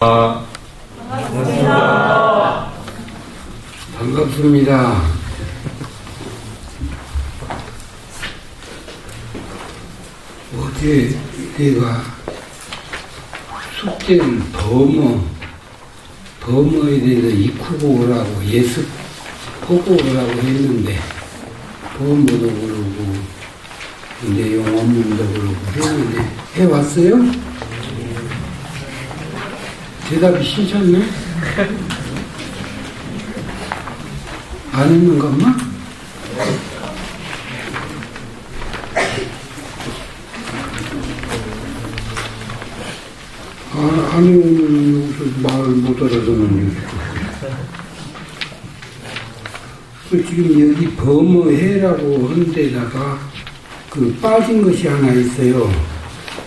반갑습니다. 반갑습니다. 어제 내가 숙제를 범어에 대해서 익히고 오라고 예습하고 오라고 했는데 범어도 그러고 내용 원문도 그러고 했는데 해왔어요? 대답이 신쳤네? 안 했는 것만? 안 해오면 여기서 말을 못 알아듣는 지금 여기 범어해라고 한 데다가 그 빠진 것이 하나 있어요.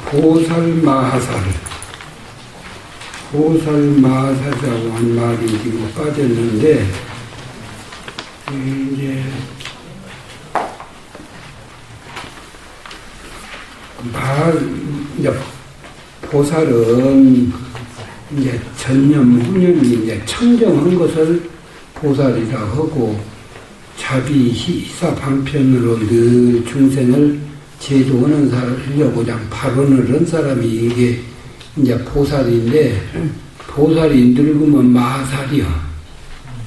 보살마하사라고 한 말이 지금 빠졌는데, 이제 보살은 이제 전념, 후념이 이제 청정한 것을 보살이라 하고, 자비, 희사, 방편으로 늘 중생을 제도하는 하려고 그냥 발언을 한 사람이 이게 이제 보살인데, 보살이 늙으면 마살이요.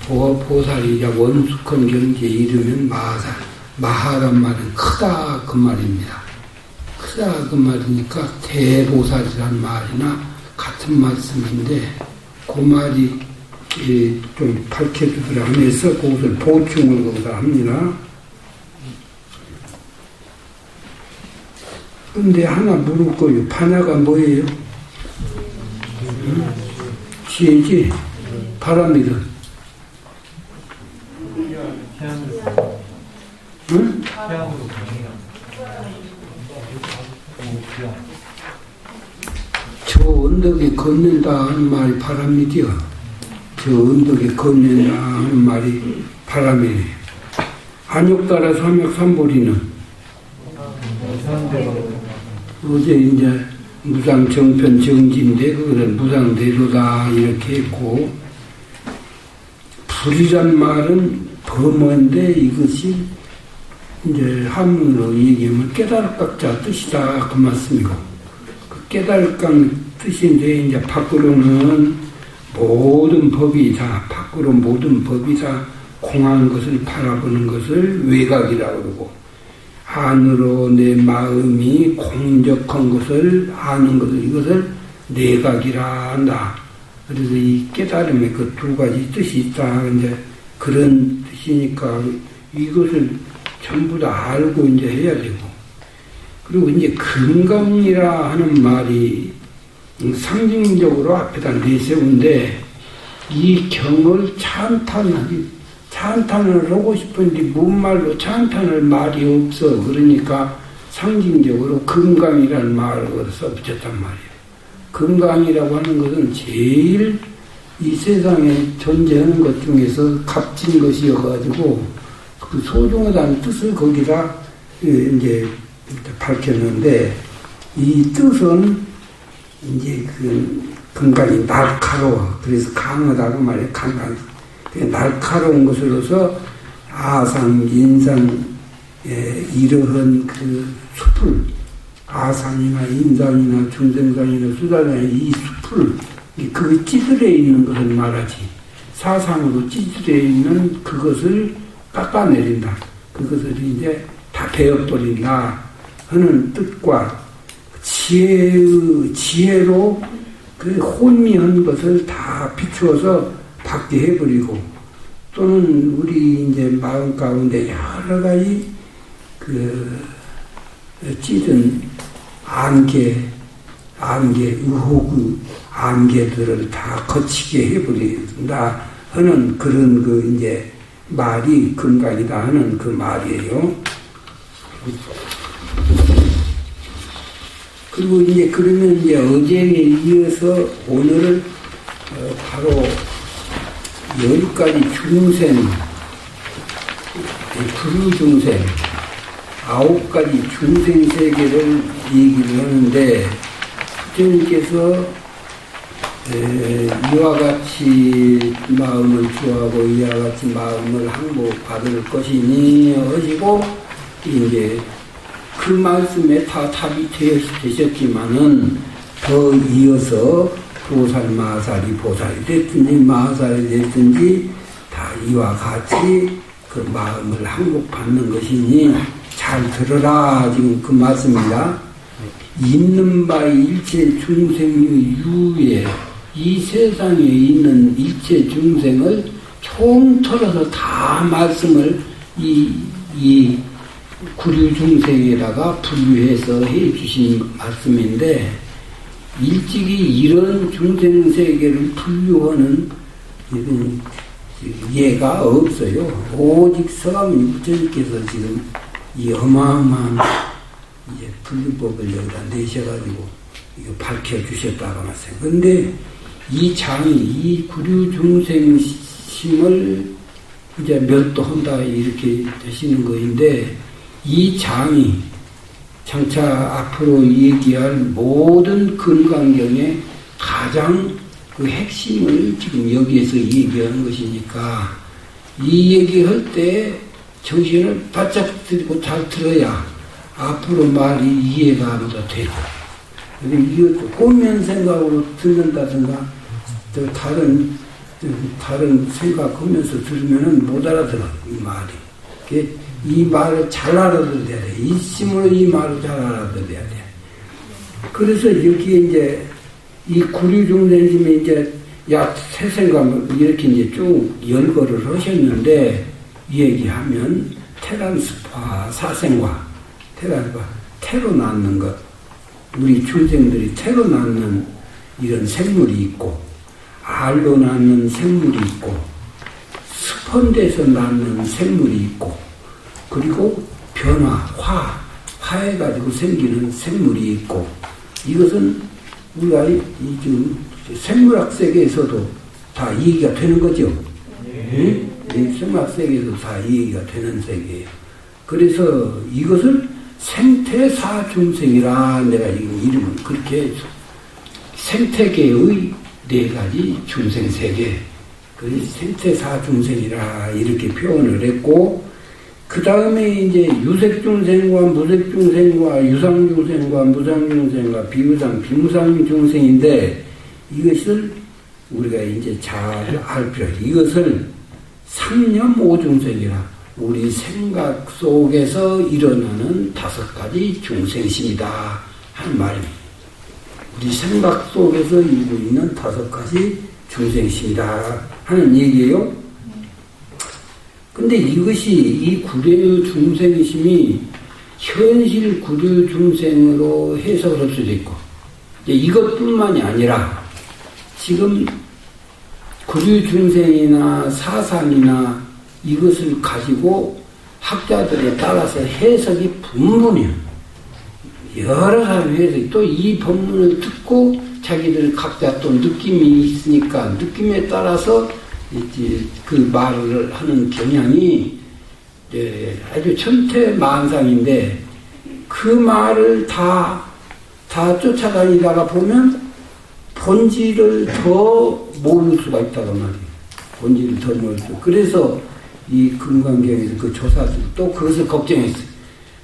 보살이 이제 원숙한 경지에 이르면 마살. 마하란 말은 크다 그 말입니다. 크다 그 말이니까 대보살이란 말이나 같은 말씀인데, 그 말이 좀 밝혀주더라 하면서 그것을 보충을 거기다 합니다. 근데 하나 물을 거예요. 파냐가 뭐예요? 지혜지? 바람이든. 응? 저 언덕에 걷는다 하는 말이 바람이디요. 저 언덕에 걷는다 하는 말이 바람이에요. 안욕따라 삼약삼보리는 어제 이제 무상정편 정지인데 그거는 무상대로다 이렇게 했고, 불이란 말은 범어인데 이것이 이제 한문으로 얘기하면 깨달을각자 뜻이다 그 말씀이고, 그 깨달을각 뜻인데 이제 밖으로는 모든 법이 다 공한 것을 바라보는 것을 외각이라고 그러고, 안으로 내 마음이 공적한 것을 아는 것을 이것을 내각이라 한다. 그래서 이 깨달음의 그 두 가지 뜻이 있다. 이제 그런 뜻이니까 이것을 전부 다 알고 이제 해야 되고, 그리고 이제 금강이라 하는 말이 상징적으로 앞에다 내세운데, 이 경을 찬탄을 하고 싶은데 뭔 말로 찬탄할 말이 없어. 그러니까 상징적으로 금강이라는 말을 써붙였단 말이에요. 금강이라고 하는 것은 제일 이 세상에 존재하는 것 중에서 값진 것이어가지고 그 소중하다는 뜻을 거기다 이제 밝혔는데, 이 뜻은 이제 그 금강이 날카로워. 그래서 강하다고 말해요. 강강. 날카로운 것으로서 아상, 인상, 이러한 그 숲을, 아상이나 인상이나 중생상이나 수단이나 이 숲을, 그 찌들에 있는 것을 말하지. 사상으로 찌들에 있는 그것을 깎아내린다. 그것을 이제 다 베어버린다 하는 뜻과, 지혜로 그 혼미한 것을 다 비추어서 받게 해버리고, 또는 우리 이제 마음 가운데 여러 가지 그 찌든 안개, 의혹의 안개들을 다 거치게 해버린다 하는 그런 그 이제 말이 금강이다 하는 그 말이에요. 그리고 이제 그러면 이제 어제에 이어서 오늘은 바로 10가지 중생, 불중생, 9가지 중생 세계를 얘기를 하는데, 부처님께서 이와 같이 마음을 주하고 이와 같이 마음을 항복받을 것이니 하시고 이제 그 말씀에 다 답이 되셨지만은 더 이어서 보살 마살이 보살이 됐든지 마살이 됐든지 다 이와 같이 그 마음을 항복받는 것이니 잘 들어라 지금 그 말씀입니다. 있는 바의 일체 중생의 유에 이 세상에 있는 일체 중생을 총털어서 다 말씀을 이 구류 중생에다가 분류해서 해주신 말씀인데 일찍이 이런 중생 세계를 분류하는 예가 없어요. 오직 서가모니 부처님께서 지금 이 어마어마한 이제 분류법을 여기다 내셔가지고 이거 밝혀주셨다고 말씀해요. 근데 이 장이, 이 구류 중생심을 이제 멸도한다 이렇게 되시는 거인데 이 장이 장차 앞으로 얘기할 모든 근간경의 가장 그 핵심을 지금 여기에서 얘기하는 것이니까 이 얘기할 때 정신을 바짝 들이고 잘 들어야 앞으로 말이 이해가 더 되고. 근데 이것도 꼬면 생각으로 듣는다든가 또 다른 생각하면서 들으면은 못 알아들어 이 말이. 이 말을 잘 알아들어야 돼. 일심으로 이 말을 잘 알아들어야 돼. 그래서 여기에 이제 이 구류 중생심이 이제 약 세 생각을 이렇게 이제 쭉 열거를 하셨는데 얘기하면 테란스파 사생과 테란스파 태로 낳는 것 우리 중생들이 태로 낳는 이런 생물이 있고 알로 낳는 생물이 있고 스펀데서 낳는 생물이 있고 그리고 변화, 화해가지고 생기는 생물이 있고 이것은 우리가 지금 생물학 세계에서도 다 얘기가 되는 거죠. 네? 생물학 세계에서도 다 얘기가 되는 세계예요. 그래서 이것을 생태사중생이라 내가 이름은 그렇게 해서 생태계의 네 가지 중생세계 그래서 생태사중생이라 이렇게 표현을 했고 그 다음에 이제 유색중생과 무색중생과 유상중생과 무상중생과 비무상, 비무상중생인데 이것을 우리가 이제 잘 알 필요 이것을 삼념오중생이라 우리 생각 속에서 일어나는 5가지 중생심이다 하는 말입니다. 우리 생각 속에서 일고 있는 5가지 중생심이다 하는 얘기예요. 근데 이것이 이 구류 중생심이 현실 구류 중생으로 해석할 수도 있고 이것뿐만이 아니라 지금 구류 중생이나 사상이나 이것을 가지고 학자들에 따라서 해석이 분분해요. 여러 사람이 해석이 또 이 법문을 듣고 자기들 각자 또 느낌이 있으니까 느낌에 따라서 그 말을 하는 경향이 아주 천태만상인데 그 말을 다 쫓아다니다가 보면 본질을 더 모를 수가 있다고 말이에요. 본질을 더 모를 수. 그래서 이 금강경에서 그 조사들 또 그것을 걱정했어요.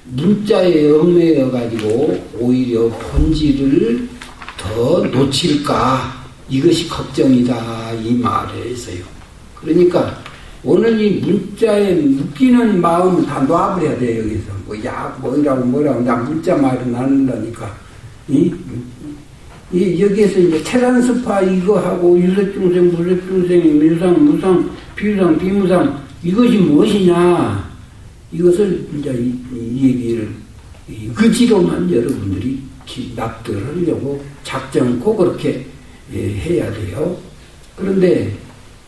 문자에 얽매여가지고 오히려 본질을 더 놓칠까 이것이 걱정이다 이 말을 했어요. 그러니까 오늘 이 문자에 묶이는 마음을 다 놔버려야 돼요. 여기서 뭐라고 나 문자 말은 안 한다니까. 여기에서 이제 테란스파 이거 하고 유색중생, 무색중생, 유상, 무상, 비유상, 비무상 이것이 무엇이냐 이것을 이제 이 얘기를 의지로만 여러분들이 납득을 하려고 작정코 그렇게 해야 돼요. 그런데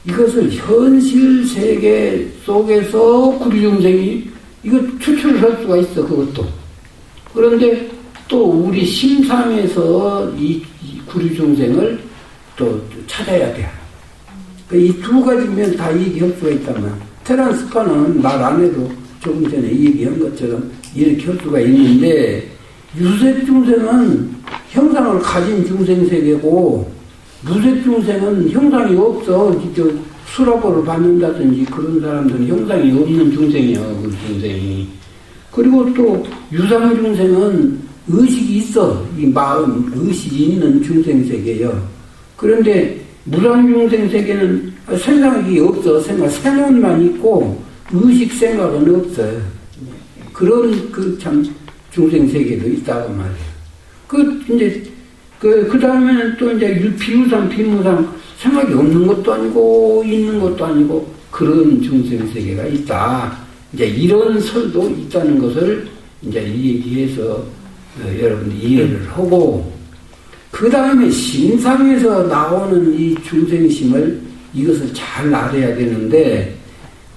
이것을 현실 세계 속에서 구류중생이 이거 추출할 수가 있어 그것도. 그런데 또 우리 심상에서 이 구류중생을 또 찾아야 돼. 이 2가지면 다 얘기할 수가 있다면 테란스파는 말 안 해도 조금 전에 얘기한 것처럼 이렇게 할 수가 있는데 유색중생은 형상을 가진 중생세계고 무색 중생은 형상이 없어. 수라보를 받는다든지 그런 사람들은 형상이 없는 중생이야, 그 중생이. 그리고 또 유상 중생은 의식이 있어. 이 마음, 의식이 있는 중생 세계예요. 그런데 무상 중생 세계는 생각이 없어. 생각만 있고 의식 생각은 없어요. 그런 참 중생 세계도 있다고 말이에요. 그 다음에는 또 이제 비무상, 생각이 없는 것도 아니고, 있는 것도 아니고, 그런 중생 세계가 있다. 이제 이런 설도 있다는 것을 이제 이 얘기해서 여러분들 이해를 하고, 그 다음에 심상에서 나오는 이 중생심을 이것을 잘 알아야 되는데,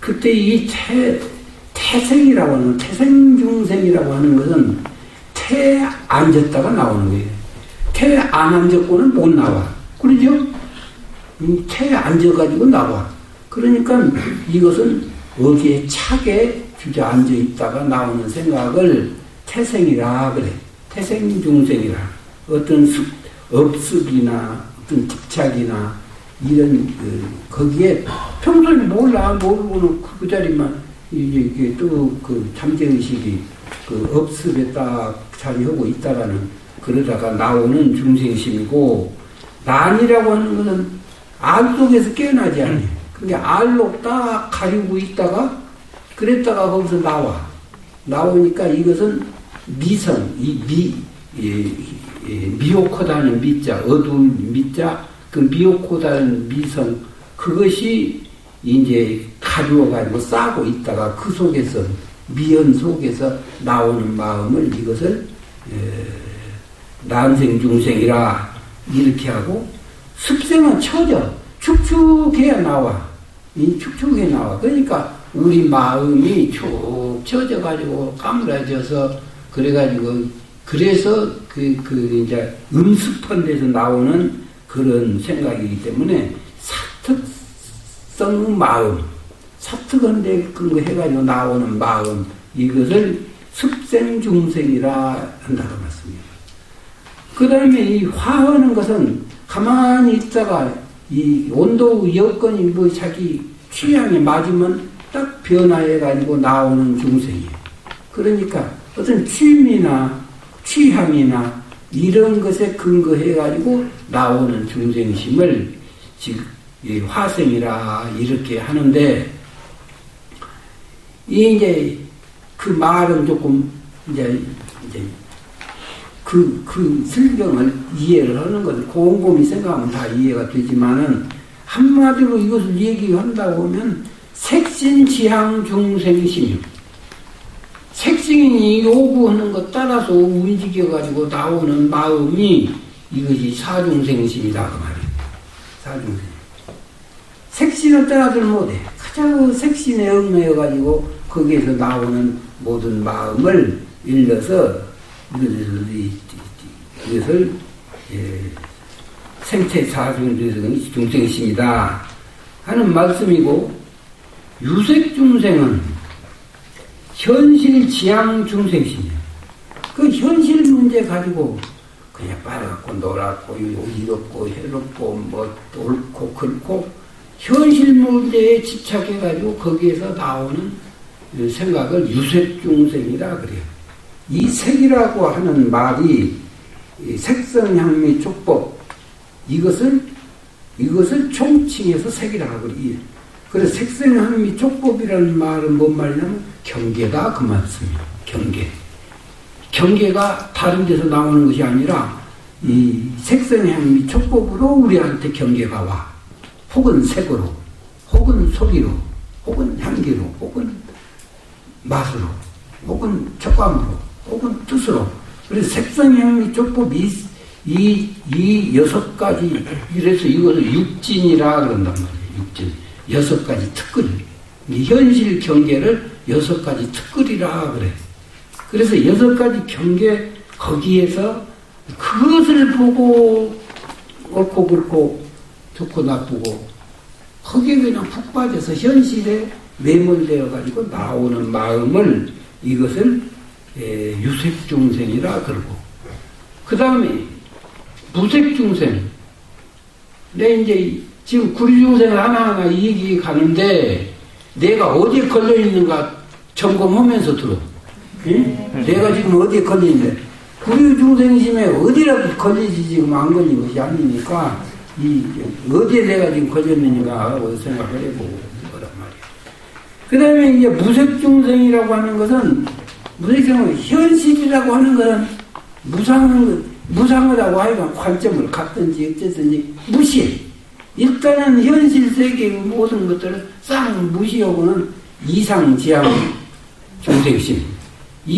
그때 이 태생이라고 하는, 태생중생이라고 하는 것은 태에 앉았다가 나오는 거예요. 태에 안 앉았고는 못 나와. 그러죠? 태에 앉아가지고 나와. 그러니까 이것은 어디에 차게 주저앉아 있다가 나오는 생각을 태생이라 그래. 태생중생이라. 어떤 업습이나 어떤 집착이나 이런 거기에 평소에 모르고는 그 자리만 이게 또 그 잠재의식이 그 업습에 딱 자리하고 있다가는 그러다가 나오는 중생심이고, 난이라고 하는 것은 알 속에서 깨어나지 않아요. 그러니까 알로 딱 가리고 있다가 그랬다가 거기서 나오니까 이것은 미성, 미혹하다는 미자, 어두운 미자, 그 미혹하다는 미성, 그것이 이제 가루어가지고 싸고 있다가 그 속에서, 미연 속에서 나오는 마음을 이것을 난생중생이라 이렇게 하고, 습생은 처져. 축축해야 나와. 축축해 나와. 그러니까 우리 마음이 축 처져가지고 까무라져서 그래가지고 그래서 이제 음습한 데서 나오는 그런 생각이기 때문에 사특성 마음, 사특한 데 그런 거 해가지고 나오는 마음, 이것을 습생중생이라 한다고 말씀입니다. 그 다음에 이 화하는 것은 가만히 있다가 이 온도 여건이 뭐 자기 취향에 맞으면 딱 변화해가지고 나오는 중생이에요. 그러니까 어떤 취미나 취향이나 이런 것에 근거해가지고 나오는 중생심을 지금 이 화생이라 이렇게 하는데, 이제 그 말은 조금 이제 그 설명을 이해를 하는 것을 곰곰이 생각하면 다 이해가 되지만은, 한마디로 이것을 얘기한다고 하면 색신지향 중생심이요. 색신이 요구하는 것 따라서 움직여가지고 나오는 마음이 이것이 사중생심이다 그 말이에요. 사중생. 색신을 따라들 못해. 가장 색신에 얽매여가지고 거기에서 나오는 모든 마음을 일러서 이것을 생체 사중생심이다 하는 말씀이고, 유색중생은 현실 지향 중생심이에요. 그 현실 문제 가지고 그냥 빨아갖고 놀았고 이롭고 해롭고 뭐 옳고 그렇고 현실 문제에 집착해가지고 거기에서 나오는 생각을 유색중생이라 그래요. 이 색이라고 하는 말이 색성향미 촉법, 이것을 총칭해서 색이라고 그래요. 그래서 색성향미 촉법이라는 말은 뭔 말이냐면 경계다 그 말씀이에요. 경계가 다른 데서 나오는 것이 아니라 이 색성향미 촉법으로 우리한테 경계가 와. 혹은 색으로, 혹은 소리로, 혹은 향기로, 혹은 맛으로, 혹은 촉감으로, 혹은 뜻으로. 그래서 색성향미 촉법이 이 6가지, 이래서 이것을 육진이라 그런단 말이에요. 육진. 6가지 특글. 현실 경계를 6가지 특글이라 그래. 그래서 6가지 경계, 거기에서 그것을 보고 옳고 그렇고 좋고 나쁘고 거기에 그냥 푹 빠져서 현실에 매몰되어 가지고 나오는 마음을 이것을 유색중생이라 그러고, 그 다음에 무색중생, 근데 이제 지금 구류중생을 하나하나 얘기 가는데 내가 어디에 걸려 있는가 점검하면서 들어. 응? 내가 지금 어디에 걸려 있는데 구류중생심에 어디라도 걸리지 지금 안 걸린 것이 아니니까 어디에 내가 지금 걸렸느냐가 생각을 해보고 거란 말이야. 그 다음에 이제 무색중생이라고 하는 것은 무색중생은 현실이라고 하는 것은 무상하다고 하여간 관점을 갖든지 어쨌든지 무시해. 일단은 현실 세계의 모든 것들을 싹 무시하고는 이상지향 중생심.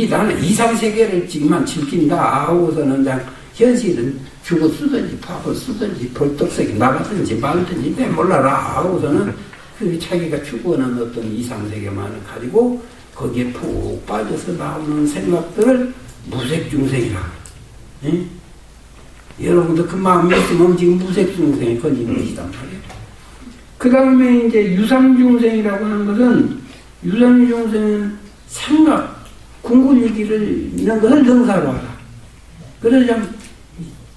나는 이상세계를 지금만 즐긴다 하고서는 그냥 현실은 죽어 쓰든지 밥을 쓰든지 벌떡새기 나가든지 말든지 내 몰라라 하고서는 그 자기가 추구하는 어떤 이상세계만을 가지고 거기에 푹 빠져서 나오는 생각들을 무색중생이라. 예? 여러분도 그 마음이 있으면 지금 무색중생에 걸리는 것이단 말이에요. 그 다음에 이제 유상중생이라고 하는 것은 유상중생은 생각, 궁굴이기를 이런 것을 능사로 하라. 그래서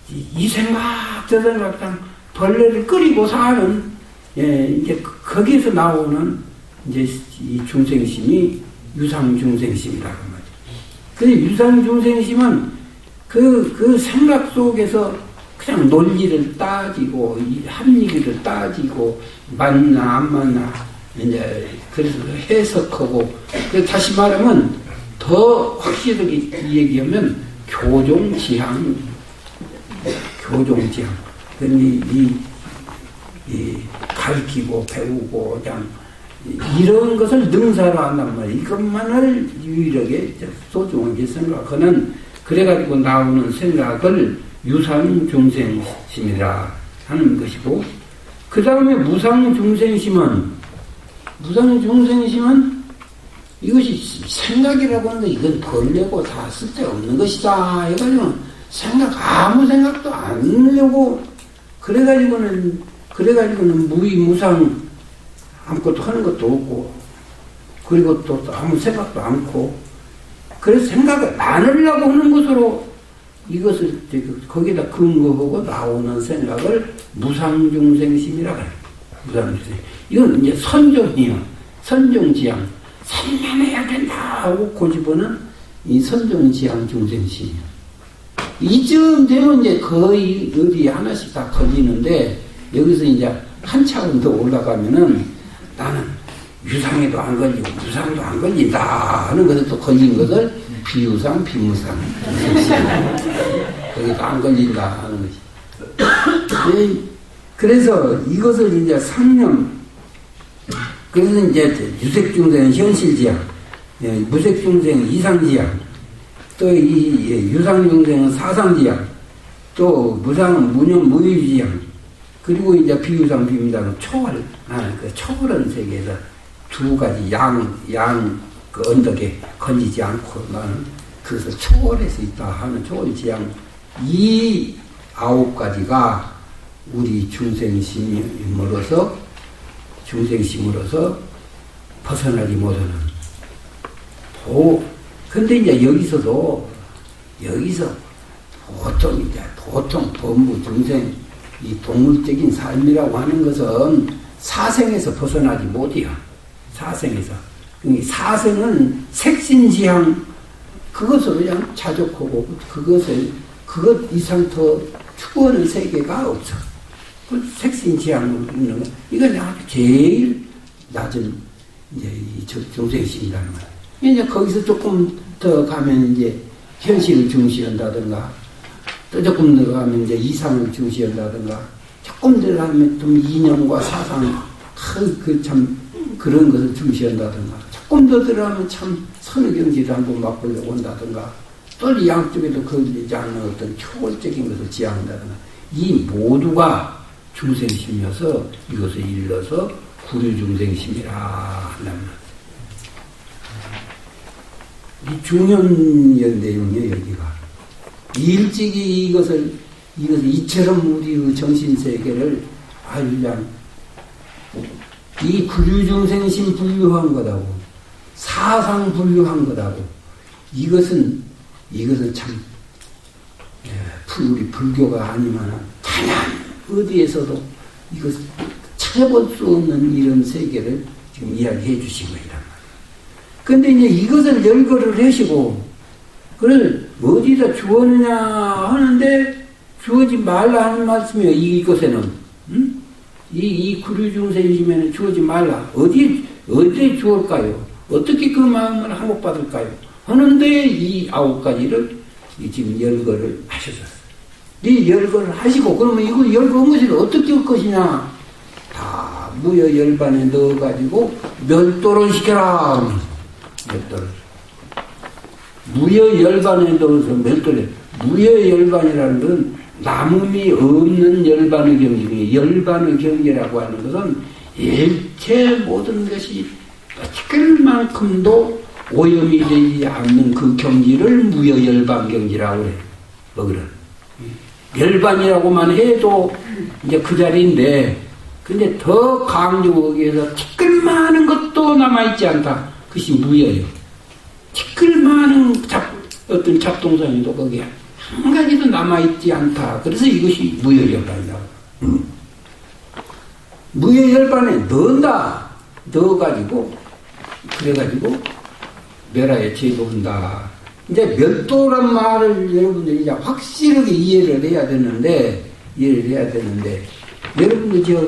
이 생각 저 생각상 벌레를 끓이고 사는 이제 거기에서 나오는 이제 이 중생심이 유상중생심이라고 말이에요. 그 유상중생심은 그 생각 속에서 그냥 논리를 따지고, 합리기를 따지고, 맞나, 안 맞나, 이제, 그래서 해석하고, 다시 말하면, 더 확실하게 얘기하면, 교종지향. 가르치고, 배우고, 그냥, 이런 것을 능사로 한단 말이에요. 이것만을 유일하게 소중하게 생각하는 그래가지고 나오는 생각을 유상중생심이라 하는 것이고, 그 다음에 무상중생심은 이것이 생각이라고 하는데 이건 벌레고 다 쓸데없는 것이다 해가지고 아무 생각도 안 하려고 그래가지고는 무의무상 아무것도 하는 것도 없고, 그리고 또 아무 생각도 않고, 그래서 생각을 안 하려고 하는 것으로 이것을 거기다 근거하고 나오는 생각을 무상중생심이라고 해요. 무상중생. 이건 이제 선정이요. 선정지향. 산만해야 된다 하고 고집하는 이 선정지향 중생심이요. 이쯤 되면 이제 거의 어디 하나씩 다 걸리는데, 여기서 이제 한 차원 더 올라가면은 나는 유상에도 안 걸리고 무상도 안 걸린다 하는 것을 또 걸린 것을 비유상, 비무상 거기도 안 걸린다 하는 것이. 그래서 이것을 이제 상념, 그래서 이제 유색중생은 현실지향, 무색중생은 이상지향, 또 이 유상중생은 사상지향, 또 무상은 무념무의지향, 그리고 이제 비유상, 비무상은 초월, 그 초월한 세계에서 두 가지 그 언덕에 걸리지 않고 나는 그것을 초월해서 있다 하는 초월지향, 이 9가지가 우리 중생심으로서 벗어나지 못하는 근데 이제 여기서 보통 범부 중생 이 동물적인 삶이라고 하는 것은 사생에서 벗어나지 못해요. 사생에서. 사생은 색신지향, 그것을 그냥 자족하고, 그것 이상 더 추구하는 세계가 없어. 그 색신지향으로 있는 거. 이건 아주 제일 낮은, 이제, 이 중생심이라는 거야. 이제 거기서 조금 더 가면 이제 현실을 중시한다든가, 또 조금 더 가면 이제 이상을 중시한다든가, 조금 더 가면 좀 이념과 사상, 그런 것을 중시한다든가, 조금 더 들어가면 참 선의경지를 한번 맛보려고 한다든가, 또 양쪽에도 걸리지 않는 어떤 초월적인 것을 지향한다든가, 이 모두가 중생심이어서 이것을 일러서 구류중생심이라 한단 말이에요. 이 중요한 내용이에요, 여기가. 일찍이 이것을 이처럼 우리의 정신세계를 아주 그냥 이 구류중생심 분류한 거다고, 사상 분류한 거다고, 이것은 참, 우리 불교가 아니면은, 단연 어디에서도 이거 찾아볼 수 없는 이런 세계를 지금 이야기해 주신 거란 말이에요. 근데 이제 이것을 열거를 하시고, 그걸 어디다 주었느냐 하는데, 주어지 말라 하는 말씀이에요, 이것에는. 응? 이 구류중생심에는 주어지 말라. 어디에 주을까요? 어떻게 그 마음을 항복받을까요? 하는데 이 9가지를 지금 열거를 하셨어요. 이 열거를 하시고, 그러면 이거 열거한 것을 어떻게 할 것이냐? 다 무여열반에 넣어가지고 멸도를 시켜라. 멸도를. 무여열반에 넣어서 멸도를. 무여열반이라는 건 남음이 없는 열반의 경지. 열반의 경지라고 하는 것은 일체 모든 것이 티끌만큼도 오염이 되지 않는 그 경지를 무여열반 경지라고 그래요. 뭐 그래. 열반이라고만 해도 이제 그 자리인데, 근데 더 강조하기 위해서 티끌만한 것도 남아있지 않다. 그것이 무여예요. 티끌만한 어떤 잡동사니도 거기에 한 가지도 남아있지 않다. 그래서 이것이 무여열반이라고. 무여열반에 넣는다. 넣어가지고, 그래가지고, 멸하에 제도한다. 이제 멸도란 말을 여러분들이 이제 확실하게 이해를 해야 되는데, 여러분들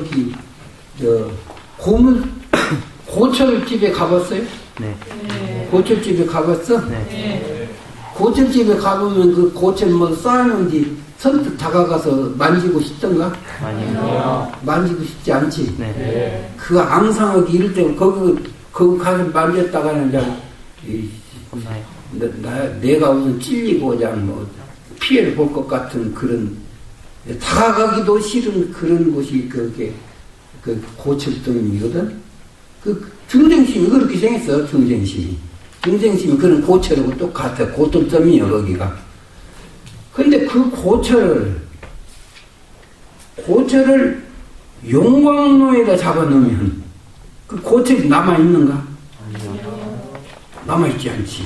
고철집에 가봤어요? 네. 고철집에 가봤어? 네. 고철집에 가보면 그 고철 뭐 쌓아놓은지 선뜻 다가가서 만지고 싶던가? 아니요. 만지고 싶지 않지? 네. 그 앙상하게 이럴 때 거기 가서 만졌다가는 내가 우선 찔리고 그냥 뭐 피해를 볼 것 같은 그런, 다가가기도 싫은 그런 곳이 그게 그 고철등이거든. 그 중생심이 그렇게 생겼어. 중생심이 그런 고철하고 똑같아. 고통점이야 거기가. 근데 그 고철을 용광로에다 잡아놓으면 그 고철이 남아있는가? 남아있지 않지.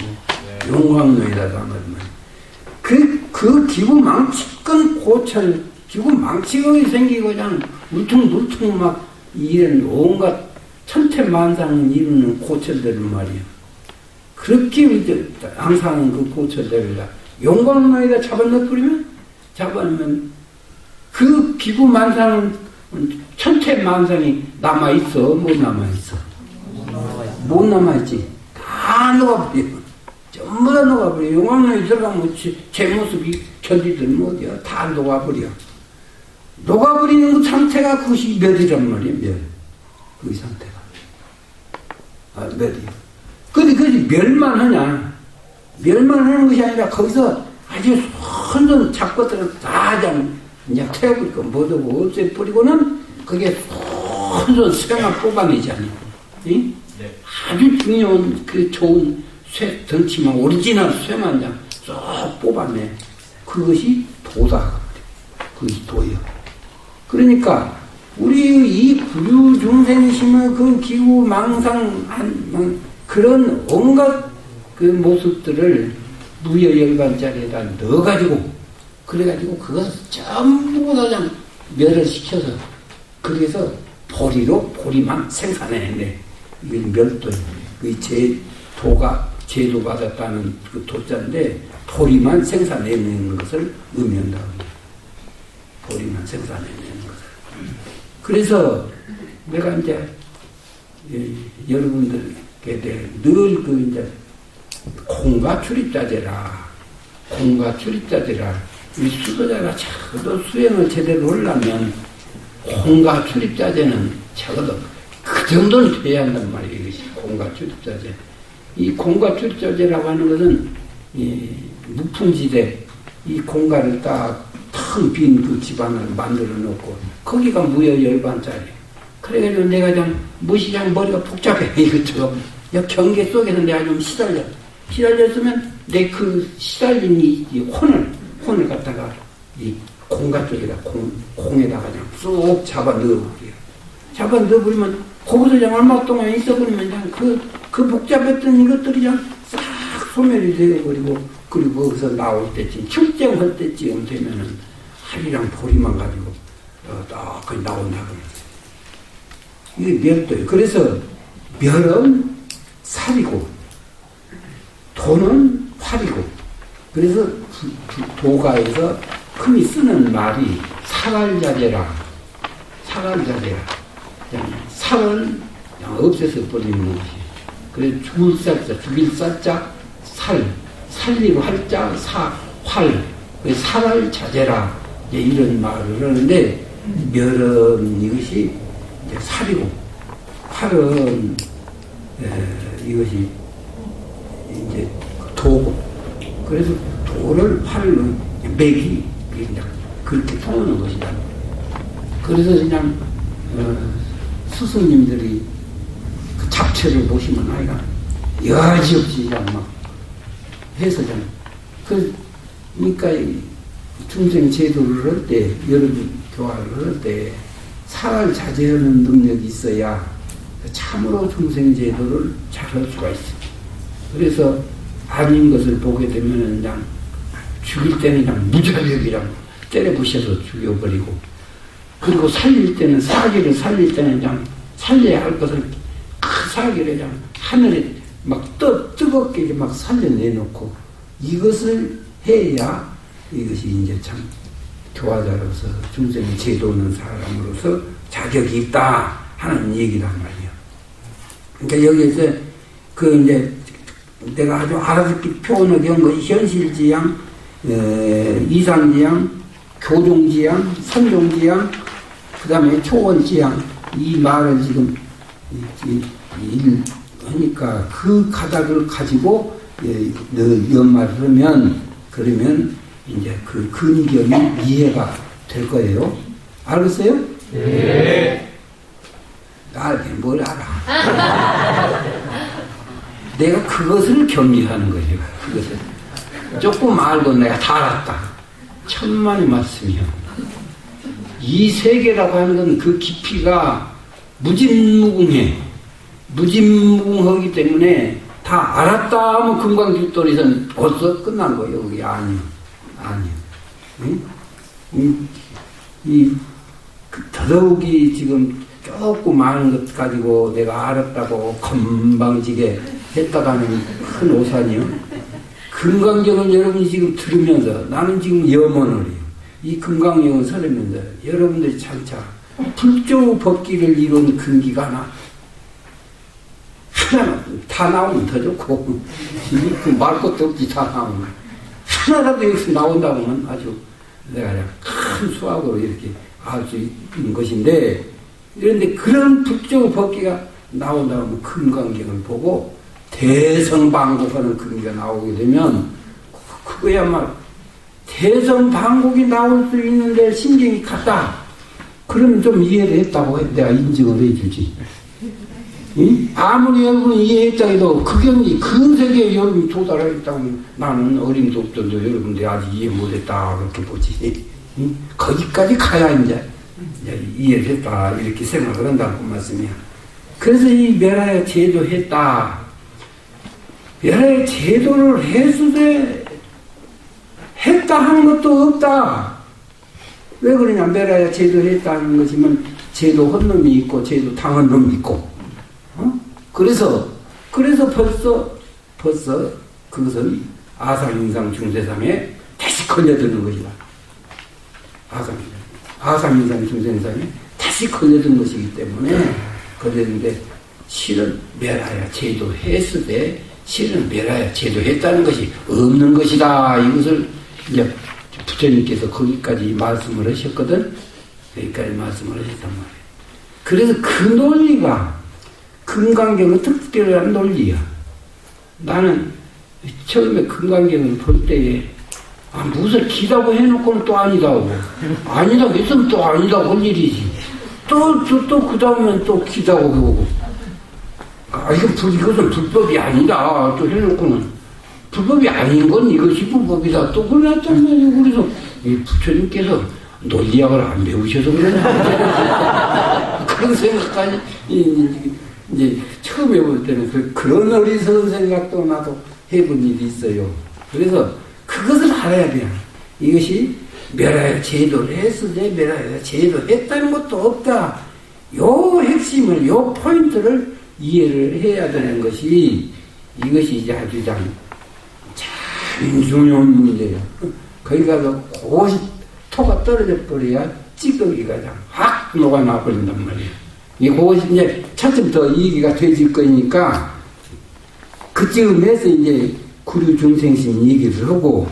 용광로에다 잡아놓으면 그 기구망치건 고철, 기구망치건이 생기고 그냥 울퉁불퉁 막 이런 온갖 천태만상을 이루는 고철들을 말이야. 그렇게 항상 그 고철들을 용광로에다 잡아놓으면 그 기구만상은 천태만상이 남아있어? 못 남아있어? 못 남아있지. 다 녹아버려. 전부 다 녹아버려. 용광로에 들어가면 제 모습이 견디들 어디야. 다 녹아버려. 녹아버리는 그 상태가 그것이 멸이란 말이야, 멸. 그 상태가. 멸이야. 근데 그것이 멸만 하냐? 멸만 하는 것이 아니라 거기서 아주 손손 잡것들을 다 그냥 태워버리고 못하고 없애버리고는 그게 손손 쇠만 뽑아내지 않아요. 네. 아주 중요한 그 좋은 쇠, 덩치만, 오리지널 쇠만 그냥 쏙 뽑아내. 그것이 도다. 그것이 도예요. 그러니까, 우리 이 구류중생심의 그 기구망상한, 그런 온갖 그 모습들을 무여열반짜리에다 넣어가지고, 그래가지고 그것을 전부 다 그냥 멸을 시켜서, 그래서 보리만 생산해내. 이건 멸도예요. 제도 받았다는 그 도자인데, 보리만 생산해내는 것을 의미한다고 해요. 보리만 생산해내는 것을. 그래서 내가 이제 여러분들께 늘 이제 공과 출입자재라. 이 수도자가 적어도 수행을 제대로 하려면 공과 출입자재는 적어도 그 정도는 돼야 한단 말이에요. 이것이 공과 출입자재. 이 공과 출입자재라고 하는 것은 이 무풍지대, 이 공과를 딱 텅 빈 그 집안을 만들어 놓고 거기가 무여열반짜리. 그래가지고 내가 좀 무시장 머리가 복잡해. 이것저것 경계 속에서 내가 좀 시달렸으면 내 그 시달린 이 혼을 갖다가 이 공과 쪽에다 공에다가 그냥 쏙 잡아 넣어버려요. 잡아 넣어버리면 거기서 그냥 얼마 동안 있어버리면 그냥 그 복잡했던 이것들이 그냥 싹 소멸이 되어버리고, 그리고 거기서 나올 때쯤, 출정할 때쯤 되면은 하리랑 보리만 가지고 딱 나온다. 이게 멸도예요. 그래서 멸은 살이고 도는 활이고, 그래서 도가에서 흔히 쓰는 말이 살알자재라. 살알자재라. 살을 없애서 버리는 것이. 그래서 죽을 쌀자, 죽일 쌀자, 살리고 할자, 활. 살알자재라. 이런 말을 하는데, 멸은 이것이 살이고, 활은 이것이 이제 도고, 그래서 도를 활로 맥이 그렇게 통하는 것이다. 그래서 그냥 스승님들이 그 잡채를 보시면 아이가 여지없이 그냥 막 해서 그러니까 중생 제도를 할 때, 여러분 교화를 할 때 살을 자제하는 능력이 있어야 참으로 중생 제도를 잘 할 수가 있어. 그래서 아닌 것을 보게 되면 그냥 죽일 때는 그냥 무자비하게 그냥 때려 부셔서 죽여버리고, 그리고 살릴 때는 사기를 살릴 때는 그냥 살려야 할 것을 큰 사기를 그냥 하늘에 막 뜨겁게 막 살려내놓고, 이것을 해야 이것이 이제 참 교화자로서 중생을 제도하는 사람으로서 자격이 있다 하는 얘기란 말이에요. 그러니까 여기에서 그 이제 내가 아주 알아듣기 표현하게 한 것이 현실지향, 이상지향, 교종지향, 선종지향, 그 다음에 초원지향, 이 말을 지금 하니까 그 가닥을 가지고 연말을 하면, 그러면 이제 그 근경이 이해가 될 거예요. 알겠어요? 네. 알게 뭘 알아. 내가 그것을 경계하는 거예요. 그것을 조금 알고 내가 다 알았다. 천만의 말씀이요. 이 세계라고 하는 건 그 깊이가 무진무궁해. 무진무궁하기 때문에 다 알았다 하면 금강길도에서는 벌써 끝난 거예요. 그게 아니요. 응? 더더욱이 지금 조금 많은 것 가지고 내가 알았다고 건방지게 했다가는 큰 오산이요. 금강경을 여러분이 지금 들으면서, 나는 지금 염원을 해요. 이 금강경을 설하면서 여러분들이 장차 불조 법기를 이룬 근기가 하나만 다 나오면 더 좋고, 그 말 것도 없이 다 나오면 하나라도 여기서 나온다고 하면 아주 내가 그냥 큰 수확으로 이렇게 알 수 있는 것인데, 그런데 그런 불조 법기가 나온다면 금강경을 보고 대성방곡하는 근기가 나오게 되면, 그거야말로 대성방곡이 나올 수 있는데 신경이 갔다. 그러면 좀 이해를 했다고 내가 인정을 해주지. 응? 아무리 여러분이 이해했다 해도 그 경지, 그 세계에 여러분이 도달하겠다고 나는 어림도 없던데 여러분들이 아직 이해 못했다 그렇게 보지. 응? 거기까지 가야 이제 이해를 했다 이렇게 생각을 한다고 말씀이야. 그래서 이 멸하여 제도했다. 멸하여 제도를 했으되 했다 하는 것도 없다. 왜 그러냐? 멸하여 제도했다는 것이면 제도 한 놈이 있고 제도 당한 놈이 있고, 그래서 벌써 그것은 아상인상 중세상에 다시 걸려드는 것이다. 아상인상 중세상에 다시 걸려든 것이기 때문에 걸렸는데, 실은 멸하여 제도했으되 실은 멸하여 제도했다는 것이 없는 것이다. 이것을 이제 부처님께서 거기까지 말씀을 하셨거든. 여기까지 말씀을 하셨단 말이에요. 그래서 그 논리가 금강경의 특별한 논리야. 나는 처음에 금강경을 볼 때에 무슨 기다고 해놓고는 또 아니다고, 아니다고 했으면 또 아니다고 할 일이지. 또 그 다음엔 또 기다고 하고, 이것은 불법이 아니다 또 해놓고는, 불법이 아닌 건 이것이 불법이다 또 그랬단 말이에요. 그래서 이 부처님께서 논리학을 안 배우셔서 그러나 그런 생각까지 이제 처음 해볼 때는 그런 어리석은 생각도 나도 해본 일이 있어요. 그래서 그것을 알아야 돼요. 이것이 멸하여 제도를 했으되 멸하여 제도했다는 것도 없다. 요 핵심을, 요 포인트를 이해를 해야 되는 것이 이것이 이제 아주 참 중요한 문제예요. 거기 가서 곳이 토가 떨어져 버려야 찌꺼기가 확 녹아나 버린단 말이에요. 이 그것이 이제 차츰 더 얘기가 되질 거니까 그쯤에서 이제 구류 중생심 얘기를 하고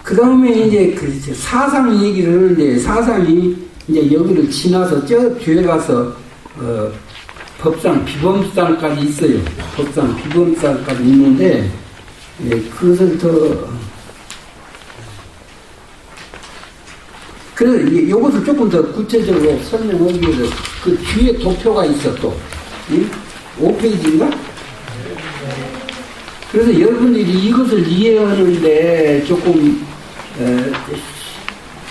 그 다음에 이제 그 사상 얘기를 하는데 사상이 이제 여기를 지나서 저 뒤에 가서 법상 비범상까지 있어요. 법상 비범상까지 있는데 그것을 더 그래서 이것을 조금 더 구체적으로 설명하기 위해서 그 뒤에 도표가 있어 또 5페이지인가? 그래서 여러분들이 이것을 이해하는데 조금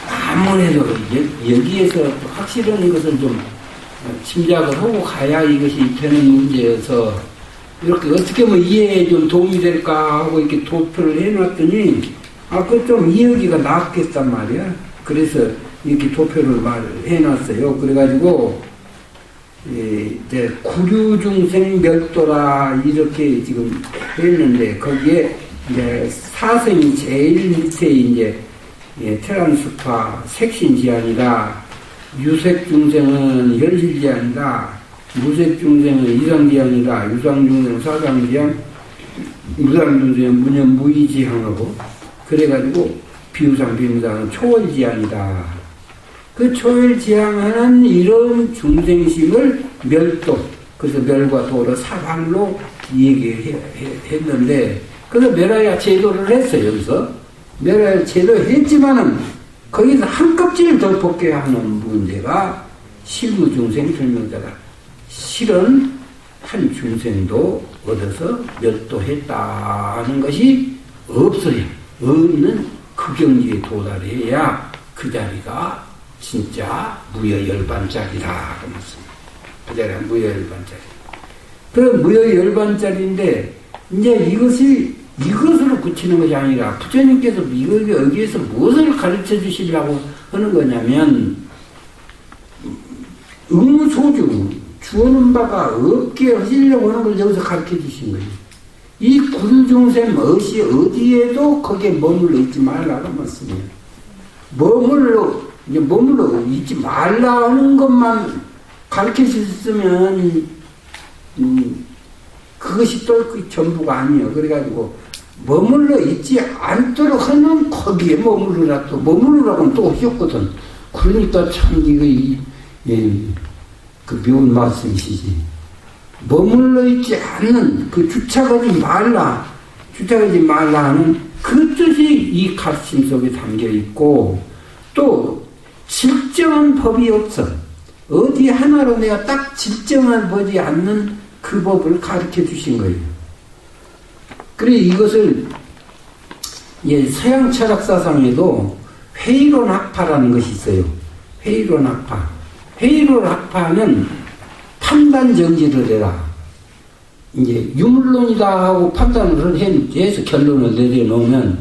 아무래도 여기에서 확실한 이것을 좀 짐작을 하고 가야 이것이 되는 문제여서 이렇게 어떻게 하면 이해에 좀 도움이 될까 하고 이렇게 도표를 해놨더니 그거 좀 이해하기가 낫겠단 말이야. 그래서 이렇게 도표를 해놨어요. 그래가지고 이제 구류중생 멸도라 이렇게 지금 했는데 거기에 이제 사생이 제일 밑에 이제 테란스파 색신지안이다. 유색중생은 현실지안이다. 무색중생은 이상지안이다. 유상중생은 사상지안, 무상중생은 무념무의지향하고 그래가지고 비유상 비무상은 초월지향이다. 그 초월지향하는 이런 중생심을 멸도, 그래서 멸과 도를 사방로 얘기했는데, 그래서 멸하야 제도를 했어요. 여기서 멸하야 제도했지만은 거기서 한 껍질을 더 벗게 하는 문제가 실무중생 설명자다. 실은 한 중생도 얻어서 멸도했다는 것이 없어요. 없는 그 경지에 도달해야 그 자리가 진짜 무여열반짜리다. 그 자리가 무여열반짜리. 그 무여열반짜리인데 이제 이것으로 굳히는 것이 아니라 부처님께서 여기에서 무엇을 가르쳐 주시려고 하는 거냐면 의무소주 주어는 바가 없게 하시려고 하는 걸 여기서 가르쳐 주신 거예요. 이 구류중생 어디에도 거기에 머물러 있지 말라고 말씀이에요. 머물러 있지 말라 하는 것만 가르쳐 주셨으면 그것이 또 그 전부가 아니에요. 그래가지고 머물러 있지 않도록 하는 거기에 머무르라 또 머무르라고는 또 하셨거든. 그러니까 참 그 묘한 말씀이시지. 머물러 있지 않는 그 주착하지 말라 하는 그 뜻이 이 가르침 속에 담겨 있고 또 질정한 법이 없어. 어디 하나로 내가 딱 질정을 보지 않는 그 법을 가르쳐 주신 거예요. 그래 이것을 서양 철학 사상에도 회의론 학파라는 것이 있어요. 회의론 학파. 회의론 학파는 판단 정지를 해라. 이제 유물론이다 하고 판단을 해서 결론을 내려놓으면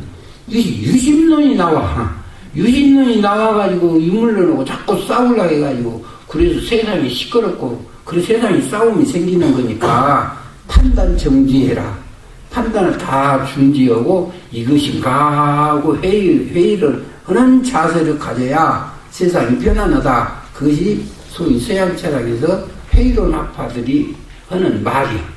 이게 유심론이 나와. 유심론이 나와가지고 유물론하고 자꾸 싸우려고 해가지고 그래서 세상이 시끄럽고 그래서 세상에 싸움이 생기는 거니까 판단 정지해라. 판단을 다 중지하고 이것인가 하고 회의를 하는 자세를 가져야 세상이 편안하다. 그것이 소위 서양 철학에서 회의론 학파들이 하는 말이야.